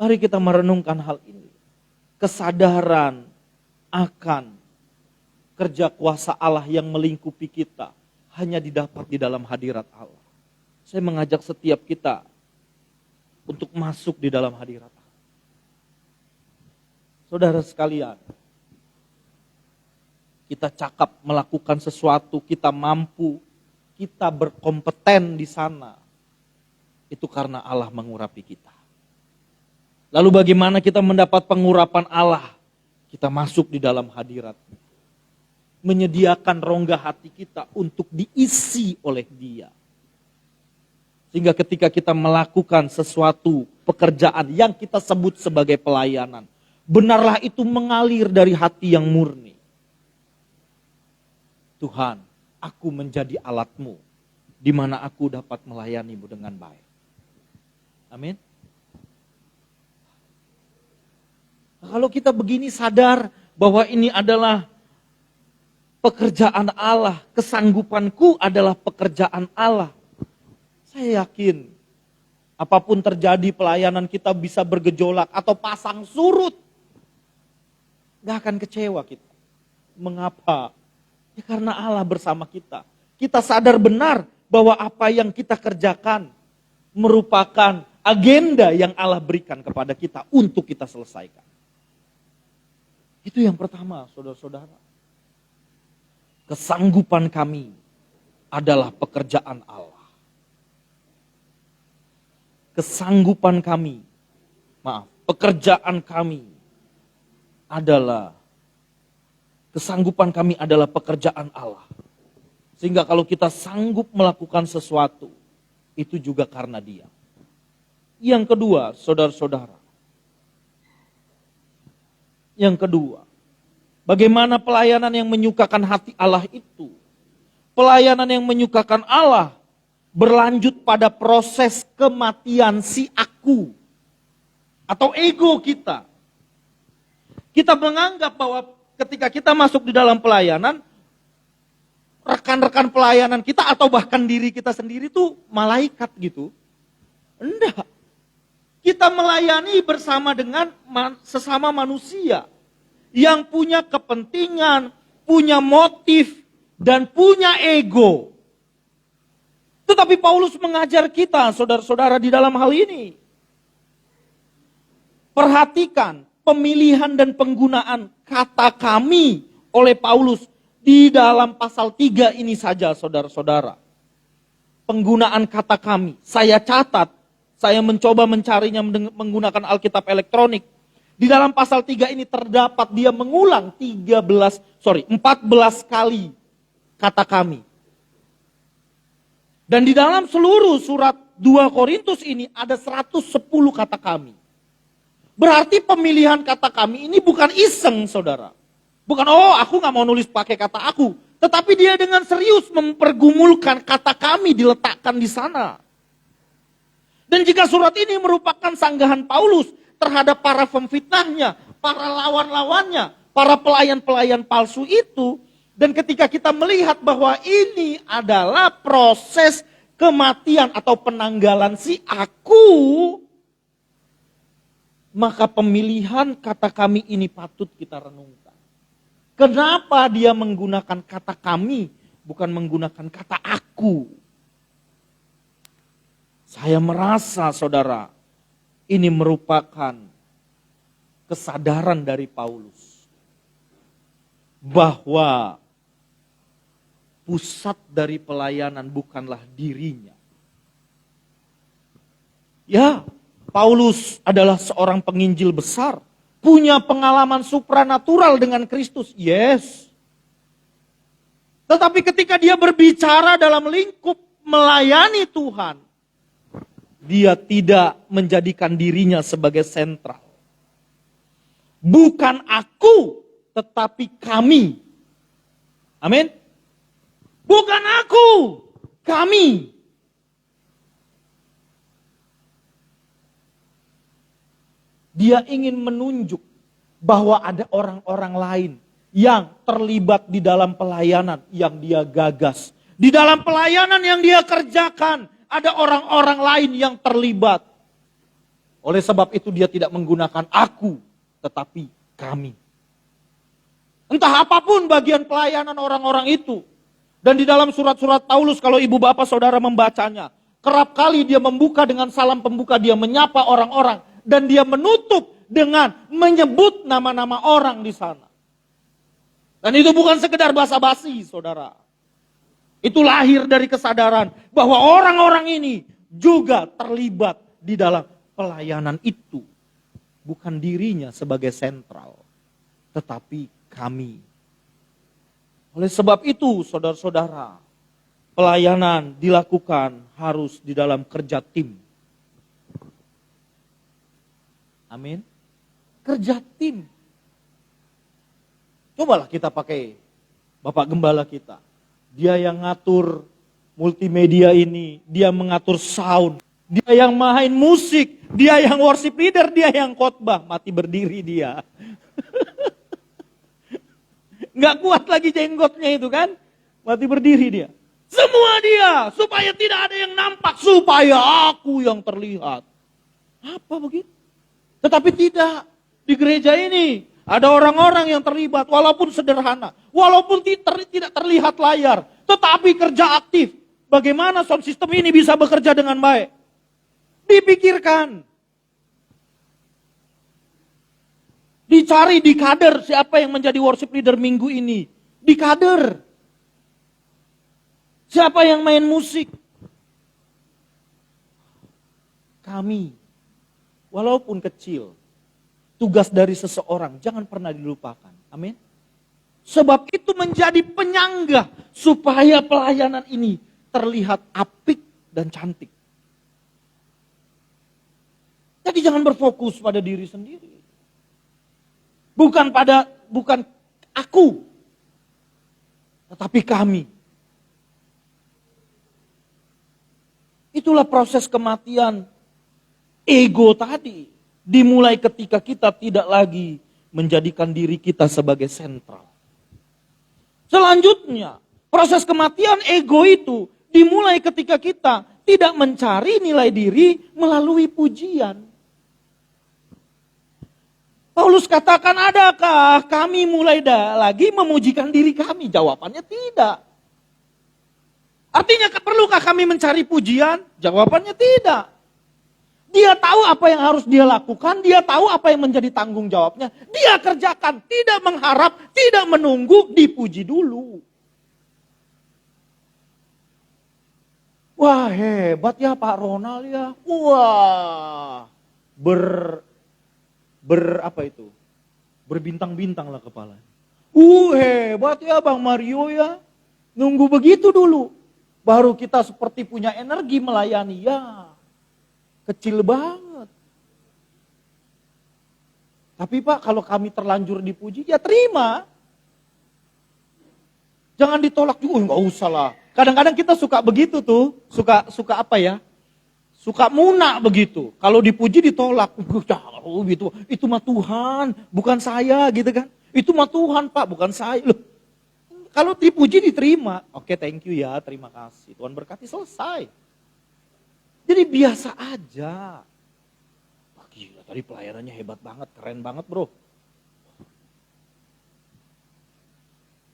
Mari kita merenungkan hal ini. Kesadaran akan kerja kuasa Allah yang melingkupi kita hanya didapat di dalam hadirat Allah. Saya mengajak setiap kita untuk masuk di dalam hadirat Allah. Saudara sekalian, kita cakap melakukan sesuatu, kita mampu, kita berkompeten di sana. Itu karena Allah mengurapi kita. Lalu bagaimana kita mendapat pengurapan Allah? Kita masuk di dalam hadirat-Nya. Menyediakan rongga hati kita untuk diisi oleh Dia. Sehingga ketika kita melakukan sesuatu pekerjaan yang kita sebut sebagai pelayanan, benarlah itu mengalir dari hati yang murni. Tuhan, aku menjadi alat-Mu, di mana aku dapat melayani-Mu dengan baik. Amin. Kalau kita begini sadar bahwa ini adalah pekerjaan Allah, kesanggupanku adalah pekerjaan Allah. Saya yakin Apapun terjadi, pelayanan kita bisa bergejolak atau pasang surut. Gak akan kecewa kita. Mengapa? Ya karena Allah bersama kita. Kita sadar benar bahwa apa yang kita kerjakan merupakan agenda yang Allah berikan kepada kita untuk kita selesaikan. Itu yang pertama, saudara-saudara. Kesanggupan kami adalah pekerjaan Allah. Kesanggupan kami, pekerjaan kami adalah pekerjaan Allah. Sehingga kalau kita sanggup melakukan sesuatu, itu juga karena Dia. Yang kedua, saudara-saudara. Yang kedua, bagaimana pelayanan yang menyukakan hati Allah itu? Pelayanan yang menyukakan Allah berlanjut pada proses kematian si aku atau ego kita. Kita menganggap bahwa ketika kita masuk di dalam pelayanan, rekan-rekan pelayanan kita atau bahkan diri kita sendiri itu malaikat gitu. Enggak. Kita melayani bersama dengan sesama manusia yang punya kepentingan, punya motif, dan punya ego. Tetapi Paulus mengajar kita, saudara-saudara, di dalam hal ini. Perhatikan pemilihan dan penggunaan kata kami oleh Paulus di dalam pasal 3 ini saja, saudara-saudara. Penggunaan kata kami, saya catat, saya mencoba mencarinya menggunakan Alkitab elektronik. Di dalam pasal 3 ini terdapat dia mengulang 14 kali kata kami. Dan di dalam seluruh surat 2 Korintus ini ada 110 kata kami. Berarti pemilihan kata kami ini bukan iseng, saudara. Bukan, aku gak mau nulis pakai kata aku. Tetapi dia dengan serius mempergumulkan kata kami diletakkan di sana. Dan jika surat ini merupakan sanggahan Paulus terhadap para pemfitnahnya, para lawan-lawannya, para pelayan-pelayan palsu itu, dan ketika kita melihat bahwa ini adalah proses kematian atau penanggalan si aku, maka pemilihan kata kami ini patut kita renungkan. Kenapa dia menggunakan kata kami, bukan menggunakan kata aku? Saya merasa, saudara, ini merupakan kesadaran dari Paulus bahwa pusat dari pelayanan bukanlah dirinya. Ya, Paulus adalah seorang penginjil besar, punya pengalaman supranatural dengan Kristus. Yes. Tetapi ketika dia berbicara dalam lingkup melayani Tuhan, dia tidak menjadikan dirinya sebagai sentral. Bukan aku, tetapi kami. Amin. Bukan aku, kami. Dia ingin menunjuk bahwa ada orang-orang lain yang terlibat di dalam pelayanan yang dia gagas. Di dalam pelayanan yang dia kerjakan, ada orang-orang lain yang terlibat. Oleh sebab itu dia tidak menggunakan aku, tetapi kami. Entah apapun bagian pelayanan orang-orang itu. Dan di dalam surat-surat Paulus, kalau ibu bapak saudara membacanya, kerap kali dia membuka dengan salam pembuka, dia menyapa orang-orang. Dan dia menutup dengan menyebut nama-nama orang di sana. Dan itu bukan sekedar basa-basi, saudara. Itu lahir dari kesadaran bahwa orang-orang ini juga terlibat di dalam pelayanan itu. Bukan dirinya sebagai sentral, tetapi kami. Oleh sebab itu, saudara-saudara, pelayanan dilakukan harus di dalam kerja tim. Amin. Kerja tim. Cobalah kita pakai Bapak Gembala kita. Dia yang ngatur multimedia ini, dia mengatur sound, dia yang main musik, dia yang worship leader, dia yang khotbah, mati berdiri dia. Nggak kuat lagi jenggotnya itu kan, mati berdiri dia. Semua dia, supaya tidak ada yang nampak, supaya aku yang terlihat. Apa begitu? Tetapi tidak, di gereja ini ada orang-orang yang terlibat, walaupun sederhana, walaupun tidak terlihat layar, tetapi kerja aktif. Bagaimana sound system ini bisa bekerja dengan baik? Dipikirkan. Dicari, dikader siapa yang menjadi worship leader minggu ini. Dikader. Siapa yang main musik? Kami, walaupun kecil, tugas dari seseorang jangan pernah dilupakan. Amin. Sebab itu menjadi penyangga supaya pelayanan ini terlihat apik dan cantik. Jadi jangan berfokus pada diri sendiri. Bukan aku, tetapi kami. Itulah proses kematian ego tadi. Dimulai ketika kita tidak lagi menjadikan diri kita sebagai sentral. Selanjutnya, proses kematian ego itu dimulai ketika kita tidak mencari nilai diri melalui pujian. Paulus katakan, adakah kami mulai lagi memujikan diri kami? Jawabannya tidak. Artinya perlukah kami mencari pujian? Jawabannya tidak. Dia tahu apa yang harus dia lakukan, dia tahu apa yang menjadi tanggung jawabnya. Dia kerjakan, tidak mengharap, tidak menunggu, dipuji dulu. Wah, hebat ya Pak Ronald ya. Wah, berbintang-bintang lah kepala. Hebat ya Bang Mario ya. Nunggu begitu dulu. Baru kita seperti punya energi melayani. Ya, kecil banget. Tapi Pak, kalau kami terlanjur dipuji, ya terima. Jangan ditolak juga, nggak usah lah. Kadang-kadang kita suka begitu tuh. Suka apa ya? Suka munak begitu. Kalau dipuji ditolak. Gitu. Itu mah Tuhan, bukan saya gitu kan. Itu mah Tuhan Pak, bukan saya. Loh, kalau dipuji diterima. Oke, thank you ya, terima kasih. Tuhan berkati, selesai. Jadi biasa aja. Wah, gila, tadi pelayanannya hebat banget, keren banget bro.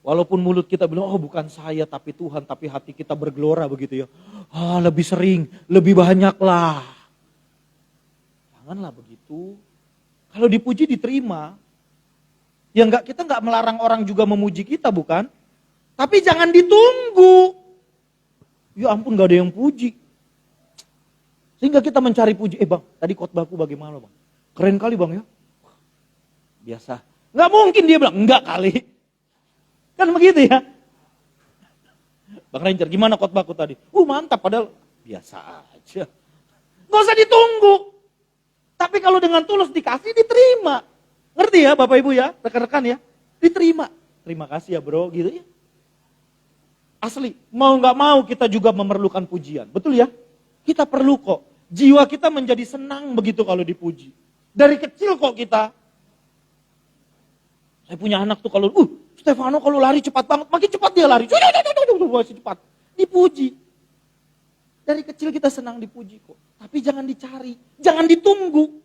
Walaupun mulut kita bilang, oh bukan saya tapi Tuhan, tapi hati kita bergelora begitu ya. Lebih sering, lebih banyak lah. Janganlah begitu. Kalau dipuji diterima. Ya kita nggak melarang orang juga memuji kita, bukan? Tapi jangan ditunggu. Ya ampun, gak ada yang puji. Sehingga kita mencari puji. Bang, tadi khotbahku bagaimana bang? Keren kali bang ya. Biasa. Gak mungkin dia bilang, enggak kali. Kan begitu ya. Bang Ranger, gimana khotbahku tadi? Mantap, padahal biasa aja. Gak usah ditunggu. Tapi kalau dengan tulus dikasih, diterima. Ngerti ya Bapak Ibu ya, rekan-rekan ya. Diterima. Terima kasih ya bro, gitu ya. Asli, mau gak mau kita juga memerlukan pujian. Betul ya? Kita perlu kok. Jiwa kita menjadi senang begitu kalau dipuji. Dari kecil kok kita. Saya punya anak tuh kalau, Stefano kalau lari cepat banget, makin cepat dia lari. Masih cepat. Dipuji. Dari kecil kita senang dipuji kok. Tapi jangan dicari, jangan ditunggu.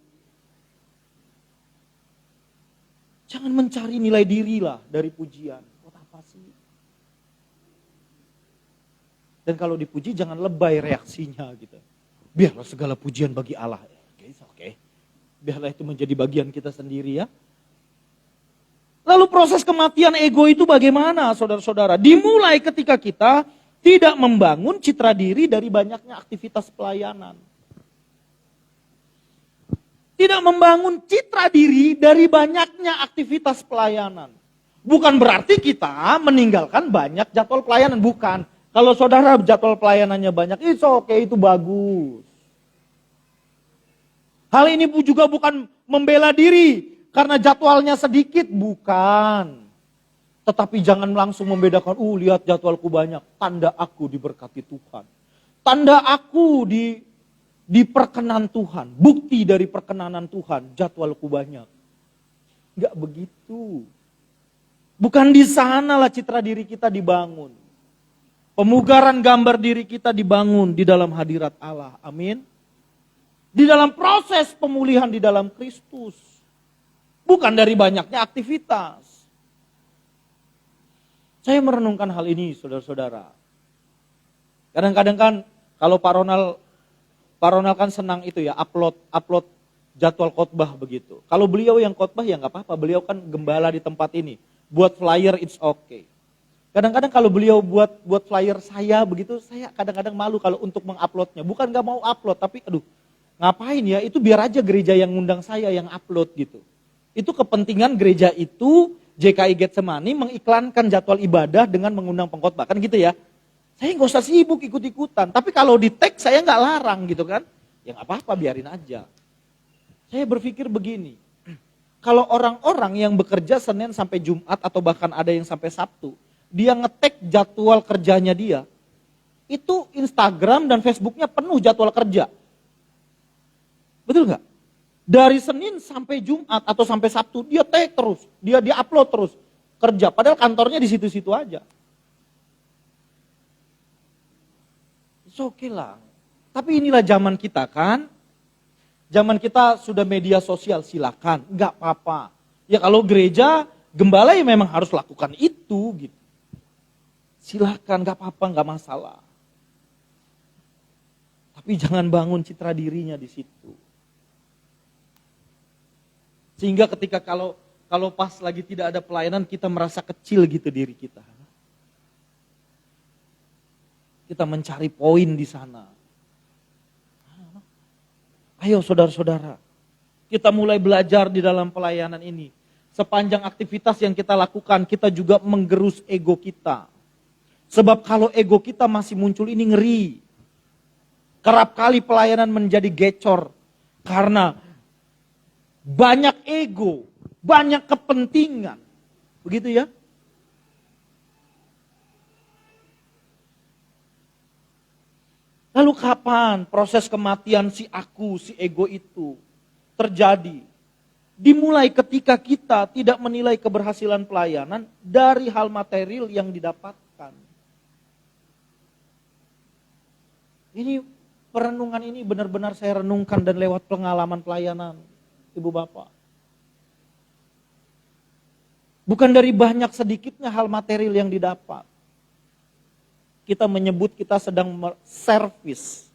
Jangan mencari nilai diri lah dari pujian. Buat apa sih? Dan kalau dipuji jangan lebay reaksinya gitu. Biarlah segala pujian bagi Allah. Oke. Biarlah itu menjadi bagian kita sendiri ya. Lalu proses kematian ego itu bagaimana saudara-saudara? Dimulai ketika kita tidak membangun citra diri dari banyaknya aktivitas pelayanan. Tidak membangun citra diri dari banyaknya aktivitas pelayanan. Bukan berarti kita meninggalkan banyak jadwal pelayanan, bukan. Kalau saudara jadwal pelayanannya banyak, itu bagus. Hal ini juga bukan membela diri karena jadwalnya sedikit, bukan. Tetapi jangan langsung membedakan, lihat jadwalku banyak, tanda aku diberkati Tuhan. Tanda aku diperkenan Tuhan, bukti dari perkenanan Tuhan, jadwalku banyak. Enggak begitu. Bukan di sanalah citra diri kita dibangun. Pemugaran gambar diri kita dibangun di dalam hadirat Allah. Amin. Di dalam proses pemulihan di dalam Kristus. Bukan dari banyaknya aktivitas. Saya merenungkan hal ini, saudara-saudara. Kadang-kadang kan kalau Pak Ronald kan senang itu ya, upload jadwal khotbah begitu. Kalau beliau yang khotbah ya nggak apa-apa, beliau kan gembala di tempat ini. Buat flyer it's okay. Kadang-kadang kalau beliau buat flyer saya begitu, saya kadang-kadang malu kalau untuk menguploadnya. Bukan nggak mau upload, tapi aduh ngapain ya, itu biar aja gereja yang ngundang saya yang upload gitu. Itu kepentingan gereja itu, JKI Getsemani mengiklankan jadwal ibadah dengan mengundang pengkhotbah, kan gitu ya. Saya nggak usah sibuk ikut-ikutan, tapi kalau di tag saya nggak larang gitu kan. Ya nggak apa-apa, biarin aja. Saya berpikir begini, kalau orang-orang yang bekerja Senin sampai Jumat atau bahkan ada yang sampai Sabtu, dia ngetek jadwal kerjanya dia, itu Instagram dan Facebooknya penuh jadwal kerja. Betul nggak? Dari Senin sampai Jumat atau sampai Sabtu dia tag terus, dia upload terus kerja. Padahal kantornya di situ-situ aja. Oke lah. Tapi inilah zaman kita kan. Zaman kita sudah media sosial, silakan, nggak apa-apa. Ya kalau gereja, gembala ya memang harus lakukan itu gitu. Silakan, nggak apa-apa, nggak masalah. Tapi jangan bangun citra dirinya di situ. Sehingga ketika kalau pas lagi tidak ada pelayanan, kita merasa kecil gitu diri kita. Kita mencari poin di sana. Ayo saudara-saudara, kita mulai belajar di dalam pelayanan ini. Sepanjang aktivitas yang kita lakukan, kita juga menggerus ego kita. Sebab kalau ego kita masih muncul ini ngeri. Kerap kali pelayanan menjadi gecor. Karena banyak ego, banyak kepentingan. Begitu ya? Lalu kapan proses kematian si aku, si ego itu terjadi? Dimulai ketika kita tidak menilai keberhasilan pelayanan dari hal material yang didapatkan. Ini perenungan ini benar-benar saya renungkan dan lewat pengalaman pelayanan, Ibu Bapak. Bukan dari banyak sedikitnya hal material yang didapat. Kita menyebut kita sedang servis.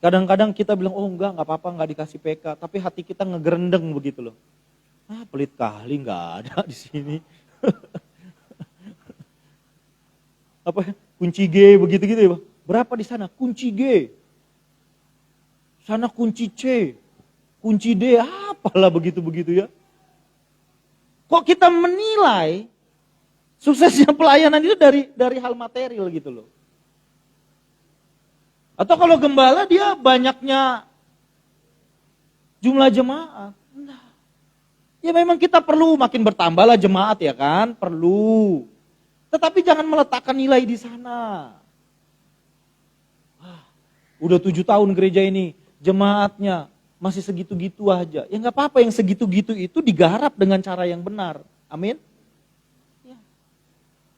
Kadang-kadang kita bilang, oh enggak apa-apa, enggak dikasih PK. Tapi hati kita ngegerendeng begitu loh. Pelit kali, enggak ada di sini. Apa kunci G begitu-gitu ya Pak. Berapa di sana? Kunci G. Sana kunci C. Kunci D, apalah begitu-begitu ya. Kok kita menilai suksesnya pelayanan itu dari hal material gitu loh. Atau kalau gembala dia banyaknya jumlah jemaat. Nah, ya memang kita perlu makin bertambahlah jemaat ya kan, perlu. Tetapi jangan meletakkan nilai di sana. Udah 7 tahun gereja ini, jemaatnya masih segitu-gitu aja. Ya nggak apa-apa, yang segitu-gitu itu digarap dengan cara yang benar. Amin.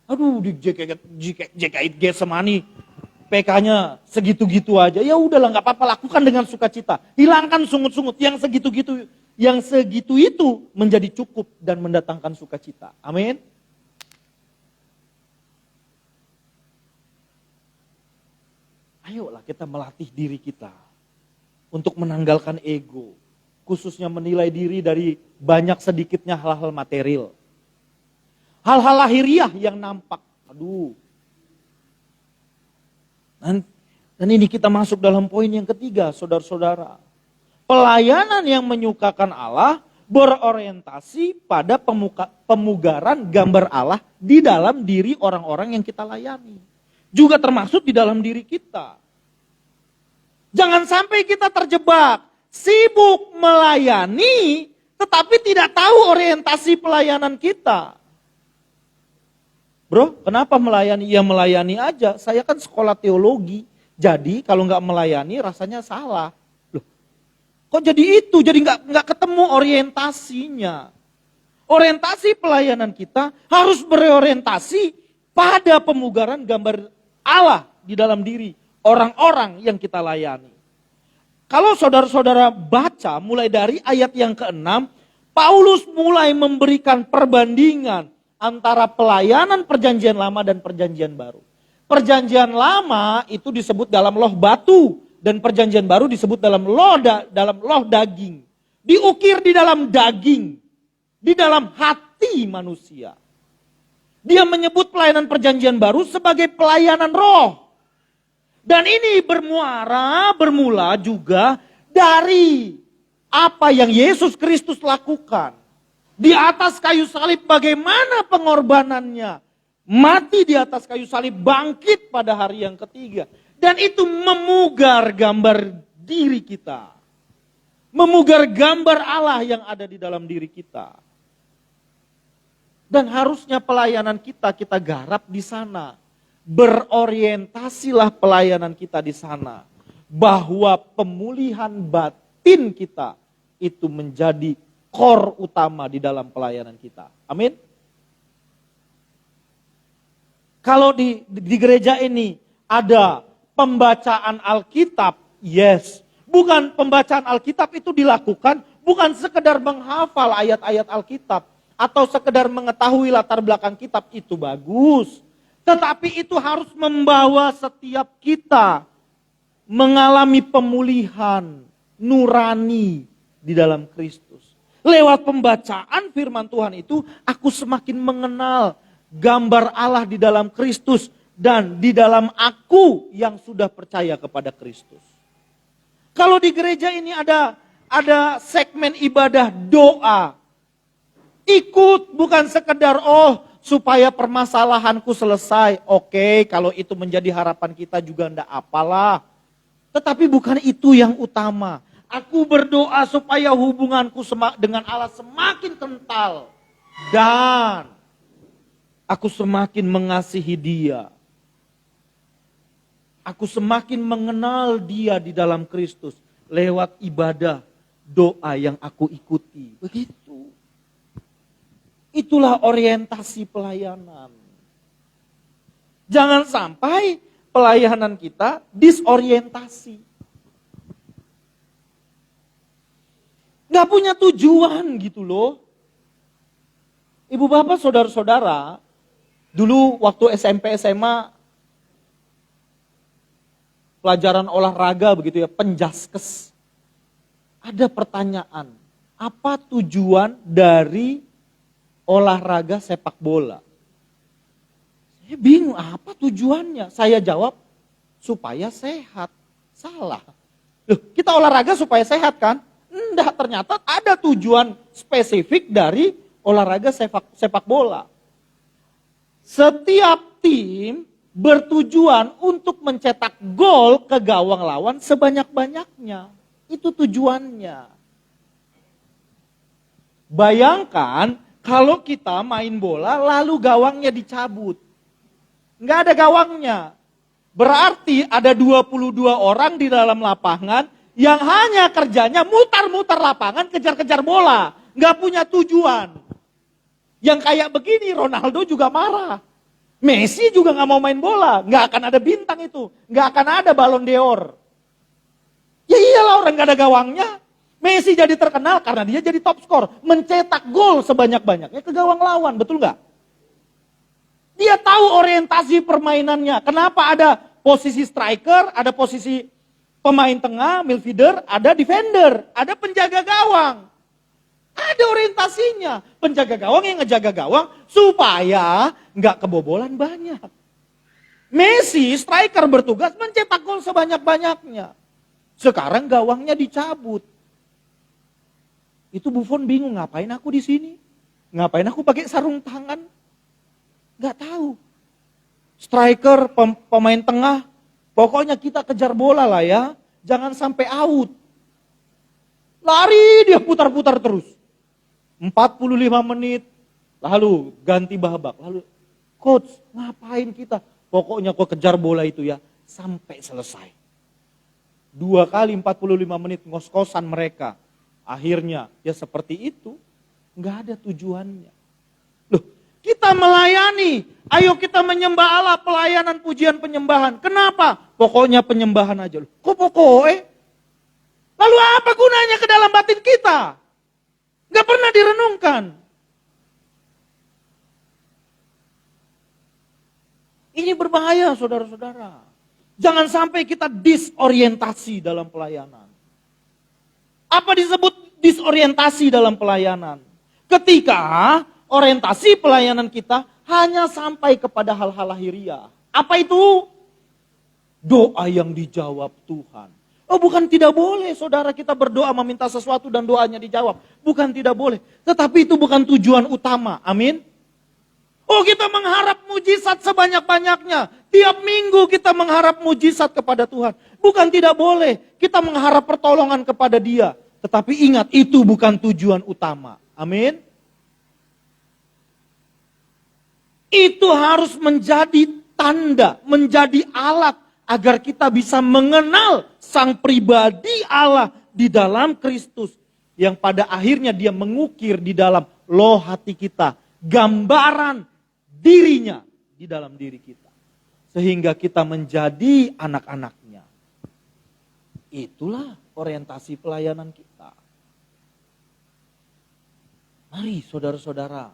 Aduh, di JKI Getsemani PK-nya segitu-gitu aja. Ya udahlah, nggak apa-apa, lakukan dengan sukacita. Hilangkan sungut-sungut, yang segitu itu menjadi cukup dan mendatangkan sukacita. Amin. Ayolah kita melatih diri kita untuk menanggalkan ego, khususnya menilai diri dari banyak sedikitnya hal-hal material. Hal-hal lahiriah yang nampak. Aduh. Dan ini kita masuk dalam poin yang ketiga, saudara-saudara. Pelayanan yang menyukakan Allah berorientasi pada pemugaran gambar Allah di dalam diri orang-orang yang kita layani. Juga termasuk di dalam diri kita. Jangan sampai kita terjebak, sibuk melayani, tetapi tidak tahu orientasi pelayanan kita. Bro, kenapa melayani? Ya melayani aja. Saya kan sekolah teologi. Jadi kalau nggak melayani rasanya salah. Loh, kok jadi itu? Jadi nggak ketemu orientasinya. Orientasi pelayanan kita harus berorientasi pada pemugaran gambar Allah di dalam diri orang-orang yang kita layani. Kalau saudara-saudara baca mulai dari ayat yang ke-6, Paulus mulai memberikan perbandingan antara pelayanan perjanjian lama dan perjanjian baru. Perjanjian lama itu disebut dalam loh batu dan perjanjian baru disebut dalam loh daging. Diukir di dalam daging, di dalam hati manusia. Dia menyebut pelayanan perjanjian baru sebagai pelayanan roh. Dan ini bermula juga dari apa yang Yesus Kristus lakukan. Di atas kayu salib bagaimana pengorbanannya. Mati di atas kayu salib, bangkit pada hari yang ketiga. Dan itu memugar gambar diri kita. Memugar gambar Allah yang ada di dalam diri kita. Dan harusnya pelayanan kita garap di sana. Berorientasilah pelayanan kita di sana. Bahwa pemulihan batin kita itu menjadi core utama di dalam pelayanan kita. Amin. Kalau di gereja ini ada pembacaan Alkitab, yes. Bukan pembacaan Alkitab itu dilakukan bukan sekedar menghafal ayat-ayat Alkitab atau sekedar mengetahui latar belakang kitab, itu bagus. Tetapi itu harus membawa setiap kita mengalami pemulihan nurani di dalam Kristus. Lewat pembacaan firman Tuhan itu aku semakin mengenal gambar Allah di dalam Kristus dan di dalam aku yang sudah percaya kepada Kristus. Kalau di gereja ini ada segmen ibadah doa. Ikut bukan sekedar supaya permasalahanku selesai. Oke, kalau itu menjadi harapan kita juga enggak apalah. Tetapi bukan itu yang utama. Aku berdoa supaya hubunganku dengan Allah semakin kental. Dan aku semakin mengasihi Dia. Aku semakin mengenal Dia di dalam Kristus. Lewat ibadah, doa yang aku ikuti. Begitu. Itulah orientasi pelayanan. Jangan sampai pelayanan kita disorientasi. Gak punya tujuan gitu loh. Ibu bapak saudara-saudara, dulu waktu SMP SMA, pelajaran olahraga begitu ya, penjaskes. Ada pertanyaan, apa tujuan dari olahraga sepak bola? Saya bingung, apa tujuannya? Saya jawab, supaya sehat. Salah. Loh, kita olahraga supaya sehat kan? Enggak, ternyata ada tujuan spesifik dari olahraga sepak bola. Setiap tim bertujuan untuk mencetak gol ke gawang lawan sebanyak-banyaknya. Itu tujuannya. Bayangkan kalau kita main bola lalu gawangnya dicabut. Enggak ada gawangnya. Berarti ada 22 orang di dalam lapangan yang hanya kerjanya mutar-mutar lapangan kejar-kejar bola. Enggak punya tujuan. Yang kayak begini Ronaldo juga marah. Messi juga enggak mau main bola. Enggak akan ada bintang itu. Enggak akan ada Ballon d'Or. Ya iyalah, orang enggak ada gawangnya. Messi jadi terkenal karena dia jadi top skor. Mencetak gol sebanyak-banyaknya ke gawang lawan. Betul enggak? Dia tahu orientasi permainannya. Kenapa ada posisi striker, ada posisi pemain tengah, midfielder, ada defender, ada penjaga gawang. Ada orientasinya. Penjaga gawang yang ngejaga gawang supaya nggak kebobolan banyak. Messi, striker, bertugas mencetak gol sebanyak-banyaknya. Sekarang gawangnya dicabut. Itu Buffon bingung, ngapain aku di sini? Ngapain aku pakai sarung tangan? Gak tahu. Striker, pemain tengah, pokoknya kita kejar bola lah ya. Jangan sampai out. Lari dia putar-putar terus. 45 menit, lalu ganti babak. Lalu, coach ngapain kita? Pokoknya kau kejar bola itu ya, sampai selesai. 2 kali 45 menit ngos-ngosan mereka. Akhirnya ya seperti itu, gak ada tujuannya. Loh, Kita melayani. Ayo kita menyembah Allah, pelayanan, pujian, penyembahan. Kenapa? Pokoknya penyembahan aja. Kok pokoknya? Lalu apa gunanya ke dalam batin kita? Gak pernah direnungkan. Ini berbahaya saudara-saudara. Jangan sampai kita disorientasi dalam pelayanan. Apa disebut disorientasi dalam pelayanan? Ketika orientasi pelayanan kita hanya sampai kepada hal-hal lahiriah. Apa itu? Doa yang dijawab Tuhan. Oh, bukan tidak boleh saudara kita berdoa meminta sesuatu dan doanya dijawab. Bukan tidak boleh. Tetapi itu bukan tujuan utama. Amin. Oh, kita mengharap mujizat sebanyak-banyaknya. Tiap minggu kita mengharap mujizat kepada Tuhan. Bukan tidak boleh. Kita mengharap pertolongan kepada Dia. Tetapi ingat, itu bukan tujuan utama. Amin. Itu harus menjadi tanda, menjadi alat agar kita bisa mengenal sang pribadi Allah di dalam Kristus. Yang pada akhirnya Dia mengukir di dalam loh hati kita. Gambaran dirinya di dalam diri kita. Sehingga kita menjadi anak-anaknya. Itulah orientasi pelayanan kita. Mari saudara-saudara,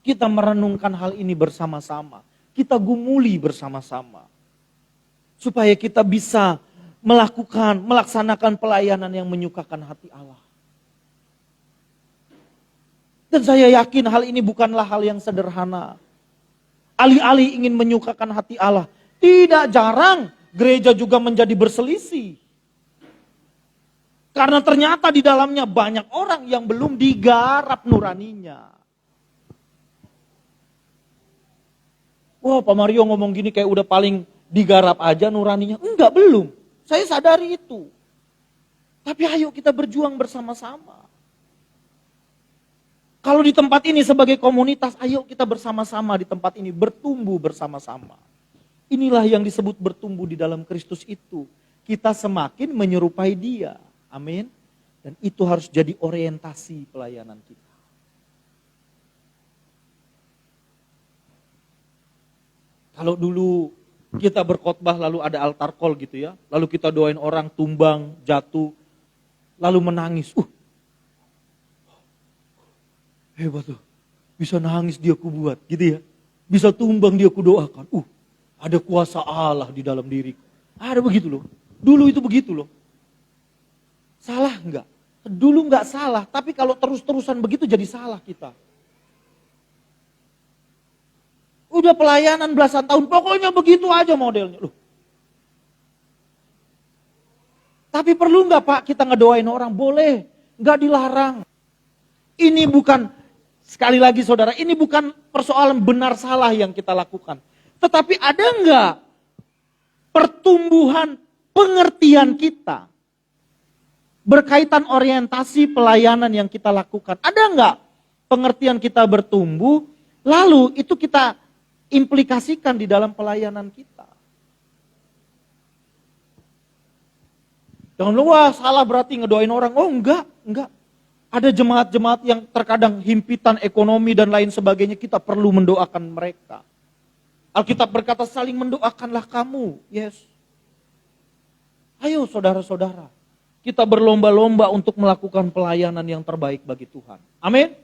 kita merenungkan hal ini bersama-sama. Kita gumuli bersama-sama. Supaya kita bisa melaksanakan pelayanan yang menyukakan hati Allah. Dan saya yakin hal ini bukanlah hal yang sederhana. Alih-alih ingin menyukakan hati Allah. Tidak jarang gereja juga menjadi berselisih. Karena ternyata di dalamnya banyak orang yang belum digarap nuraninya. Wah, Pak Mario ngomong gini kayak udah paling digarap aja nuraninya. Enggak, belum. Saya sadari itu. Tapi ayo kita berjuang bersama-sama. Kalau di tempat ini sebagai komunitas, ayo kita bersama-sama di tempat ini bertumbuh bersama-sama. Inilah yang disebut bertumbuh di dalam Kristus itu. Kita semakin menyerupai Dia. Amin. Dan itu harus jadi orientasi pelayanan kita. Kalau dulu kita berkhotbah lalu ada altar call gitu ya. Lalu kita doain orang tumbang, jatuh. Lalu menangis. Hebat tuh. Bisa nangis dia ku buat gitu ya. Bisa tumbang dia ku doakan. Ada kuasa Allah di dalam diriku. Ada begitu loh. Dulu itu begitu loh. Salah enggak? Dulu enggak salah. Tapi kalau terus-terusan begitu jadi salah kita. Udah pelayanan belasan tahun. Pokoknya begitu aja modelnya. Loh. Tapi perlu enggak Pak kita ngedoain orang? Boleh. Enggak dilarang. Ini bukan, sekali lagi saudara, ini bukan persoalan benar salah yang kita lakukan. Tetapi ada enggak pertumbuhan pengertian kita berkaitan orientasi pelayanan yang kita lakukan? Ada enggak pengertian kita bertumbuh, lalu itu kita implikasikan di dalam pelayanan kita? Jangan lupa salah berarti ngedoain orang. Oh enggak. Ada jemaat-jemaat yang terkadang himpitan ekonomi dan lain sebagainya, kita perlu mendoakan mereka. Alkitab berkata saling mendoakanlah kamu. Yes. Ayo saudara-saudara, kita berlomba-lomba untuk melakukan pelayanan yang terbaik bagi Tuhan. Amin.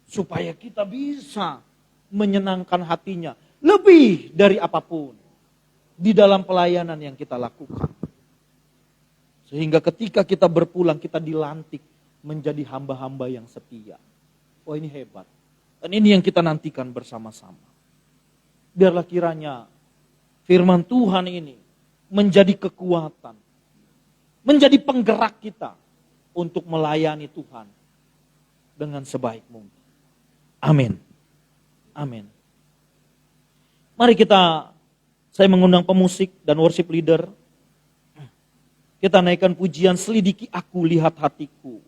Supaya kita bisa menyenangkan hatinya lebih dari apapun di dalam pelayanan yang kita lakukan. Sehingga ketika kita berpulang, kita dilantik menjadi hamba-hamba yang setia. Oh ini hebat. Dan ini yang kita nantikan bersama-sama. Biarlah kiranya firman Tuhan ini menjadi kekuatan. Menjadi penggerak kita untuk melayani Tuhan dengan sebaik mungkin. Amin. Amin. Mari saya mengundang pemusik dan worship leader. Kita naikkan pujian selidiki aku, lihat hatiku.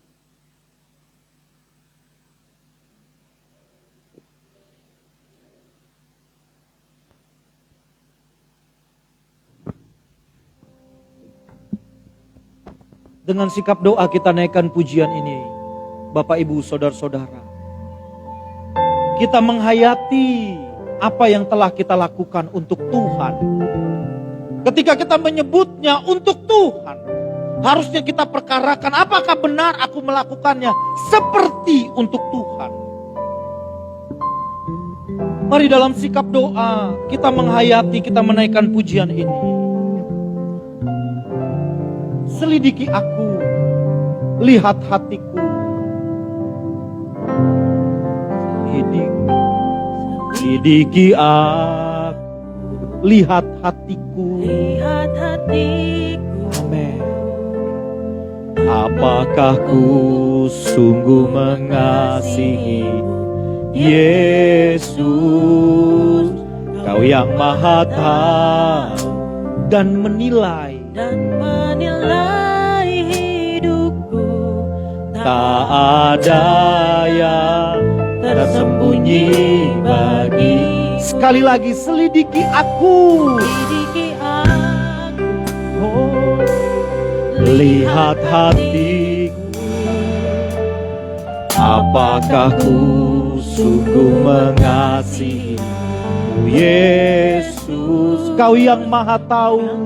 Dengan sikap doa kita naikkan pujian ini. Bapak Ibu Saudara-saudara. kita menghayati apa yang telah kita lakukan untuk Tuhan. Ketika kita menyebutnya untuk Tuhan, harusnya kita perkarakan apakah benar aku melakukannya seperti untuk Tuhan. Mari dalam sikap doa kita menghayati, kita menaikkan pujian ini. Selidiki aku, lihat hatiku. Selidiki aku, lihat hatiku. Lihat hatiku. Amin. Apakah ku sungguh mengasihi Yesus, Kau yang Maha Tahu dan menilai hidupku. tak ada yang tersembunyi bagi. Sekali lagi, selidiki aku. Selidiki aku. Oh, lihat hatiku. Apakah ku sungguh mengasihi Yesus, Kau yang Maha Tahu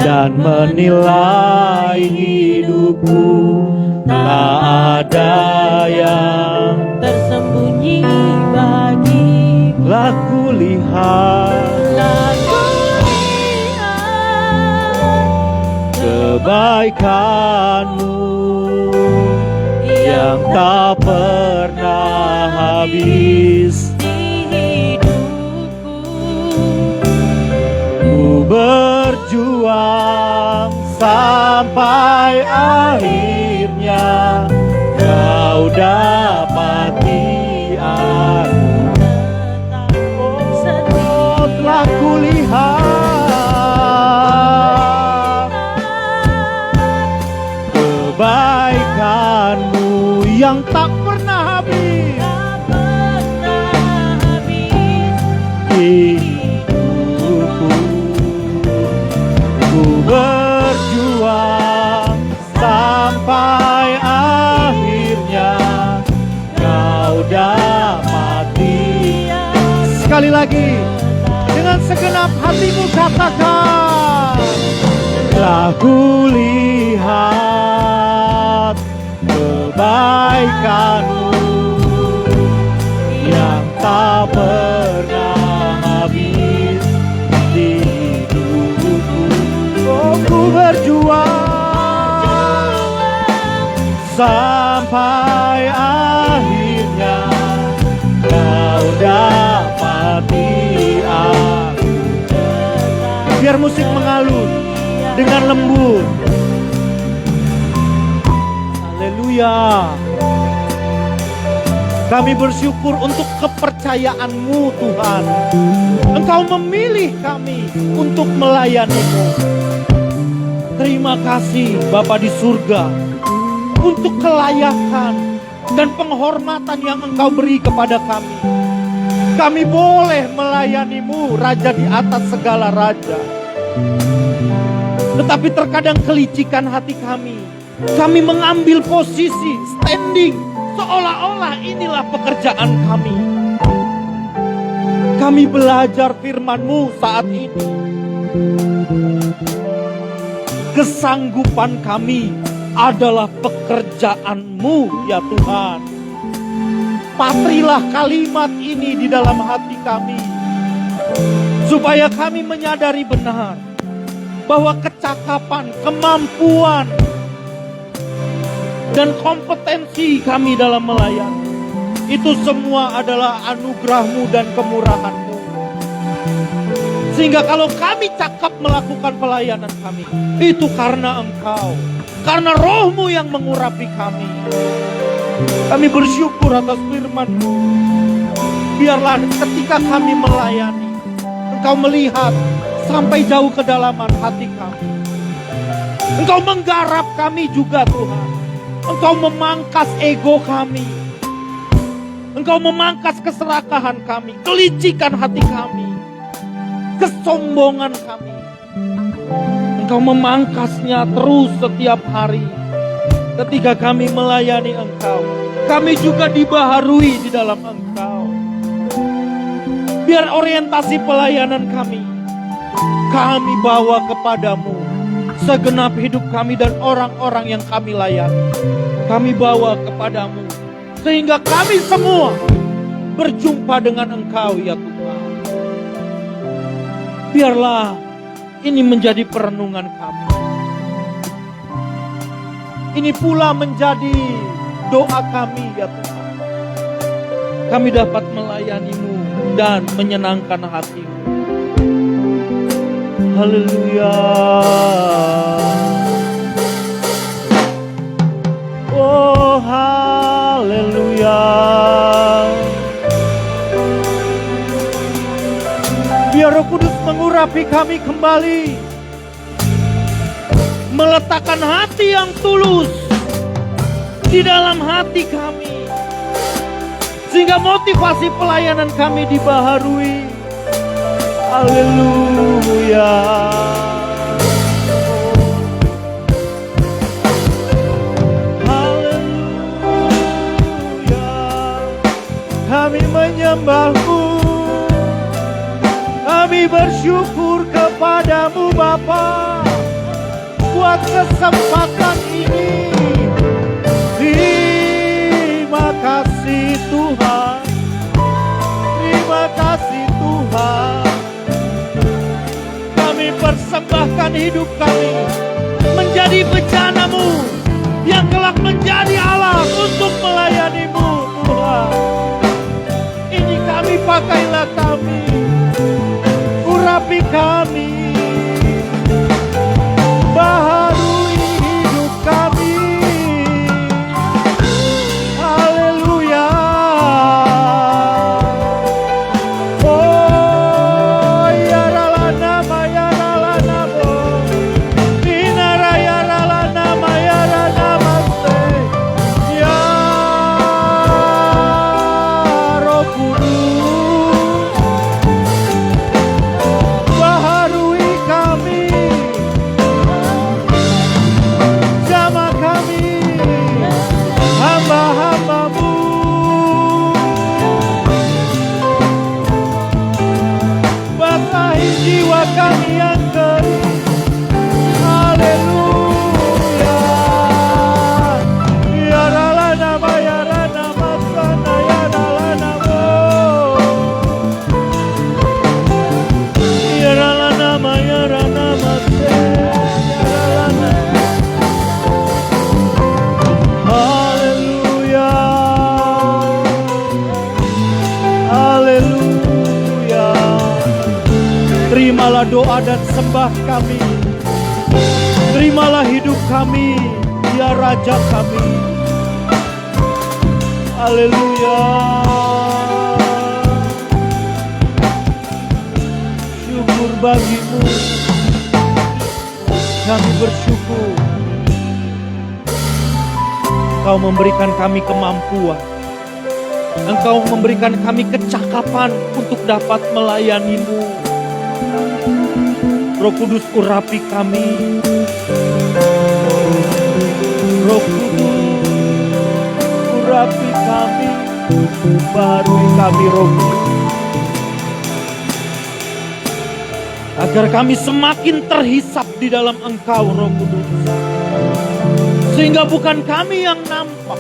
dan menilai hidupku. Tak ada yang tersembunyi bagi. Laku lihat kebaikan-Mu yang tak pernah habis di hidupku. Ku berjuang sampai akhirnya Kau dapati aku. Oh, telah kulihat kebaikan-Mu yang tak pernah habis di hidupku. Ku berjuang sampai akhirnya Kau dapati. Sekali lagi, dengan segenap hatimu katakan, telah kulihat kebaikan-Mu yang tak pernah habis di hidupku. Oh, ku berjuang sampai akhirnya Kau dapati aku. Biar musik mengalun dengan lembut. Haleluya. Kami bersyukur untuk kepercayaan-Mu Tuhan. Engkau memilih kami untuk melayani-Mu. Terima kasih Bapa di surga untuk kelayakan dan penghormatan yang Engkau beri kepada kami. Kami boleh melayani-Mu, Raja di atas segala raja. Tetapi terkadang kelicikan hati kami mengambil posisi standing seolah-olah inilah pekerjaan kami. Kami belajar firman-Mu saat ini. Kesanggupan kami adalah pekerjaan-Mu ya Tuhan. Patrilah kalimat ini di dalam hati kami, supaya kami menyadari benar bahwa kecakapan, kemampuan, dan kompetensi kami dalam melayani itu semua adalah anugerah-Mu dan kemurahan-Mu. Sehingga kalau kami cakap melakukan pelayanan kami, itu karena Engkau, karena Roh-Mu yang mengurapi kami. Kami bersyukur atas firman-Mu. Biarlah ketika kami melayani, Engkau melihat sampai jauh kedalaman hati kami. Engkau menggarap kami juga Tuhan. Engkau memangkas ego kami. Engkau memangkas keserakahan kami, kelicikan hati kami, kesombongan kami. Engkau memangkasnya terus setiap hari ketika kami melayani Engkau. kami juga dibaharui di dalam Engkau. Biar orientasi pelayanan kami bawa kepadamu. Segenap hidup kami dan orang-orang yang kami layani, kami bawa kepadamu. Sehingga kami semua berjumpa dengan Engkau ya Tuhan. Biarlah ini menjadi perenungan kami. Ini pula menjadi doa kami ya Tuhan. Kami dapat melayani-Mu dan menyenangkan hati-Mu. Haleluya. Oh haleluya. Biar Roh Kudus mengurapi kami kembali. Meletakkan hati yang tulus di dalam hati kami. Sehingga motivasi pelayanan kami dibaharui. Haleluya. Haleluya. Kami menyembah-Mu. Kami bersyukur kepadamu Bapa buat kesempatan ini. Terima kasih Tuhan. Terima kasih Tuhan. Kami persembahkan hidup kami menjadi bejana-Mu yang kelak menjadi Allah untuk melayani-Mu Tuhan. Ini kami, pakailah kami, urapi kami, baharui hidup kami. Haleluya. Oh ya rala nama ya rala namo, inara ya rala nama ya rala namaste. Ya Roh Kudus, baharui kami, jamah kami, hamba-hamba-Mu. Basahi jiwa kami yang kering. Haleluya. Ya rala nama ya rala nama sana ya rala namo. Ya rala nama ya rala nama se ya rala nama. Haleluya. Haleluya. Terimalah doa dan sembah kami. Terimalah hidup kami, ya Raja kami. Haleluya. Syukur bagi-Mu. Kami bersyukur. Engkau memberikan kami kemampuan. Engkau memberikan kami kecakapan untuk dapat melayani-Mu. Roh Kudus urapi kami. Roh Kudus urapi kami. Baharui kami Roh Kudus. Agar kami semakin terhisap di dalam Engkau Roh Kudus. Sehingga bukan kami yang nampak,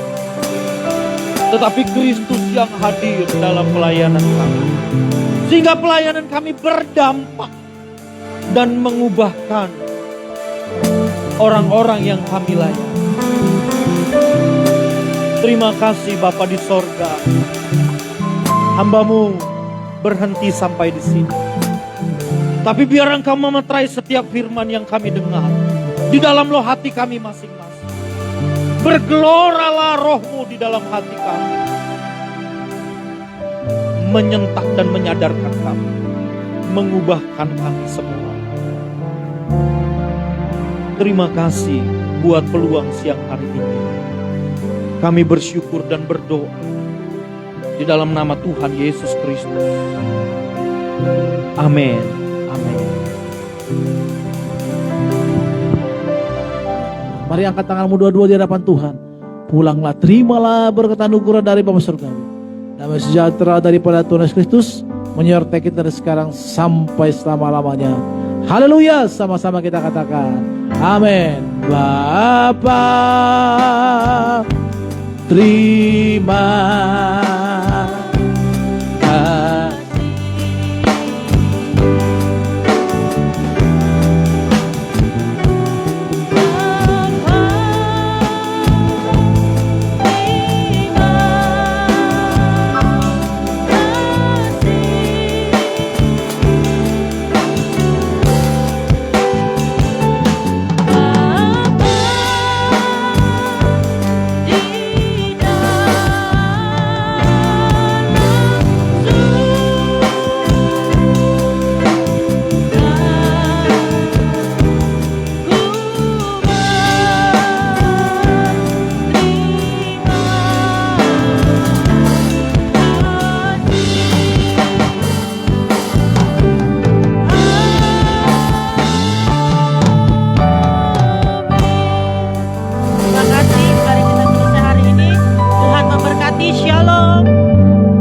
tetapi Kristus yang hadir dalam pelayanan kami. Sehingga pelayanan kami berdampak dan mengubahkan orang-orang yang kami layani. Terima kasih Bapa di sorga. Hamba-Mu berhenti sampai di sini. Tapi biar Engkau memeterai setiap firman yang kami dengar di dalam loh hati kami masing-masing. Bergeloralah Roh-Mu di dalam hati kami. Menyentak dan menyadarkan kami. Mengubahkan kami semua. Terima kasih buat peluang siang hari ini. Kami bersyukur dan berdoa di dalam nama Tuhan Yesus Kristus. Amin. Amin. Mari angkat tanganmu dua-dua di hadapan Tuhan. pulanglah, terimalah berkat anugerah dari Bapa Surgawi. Damai sejahtera daripada Tuhan Yesus Kristus menyertai kita dari sekarang sampai selama-lamanya. Haleluya, sama-sama kita katakan amin. Bapa, terima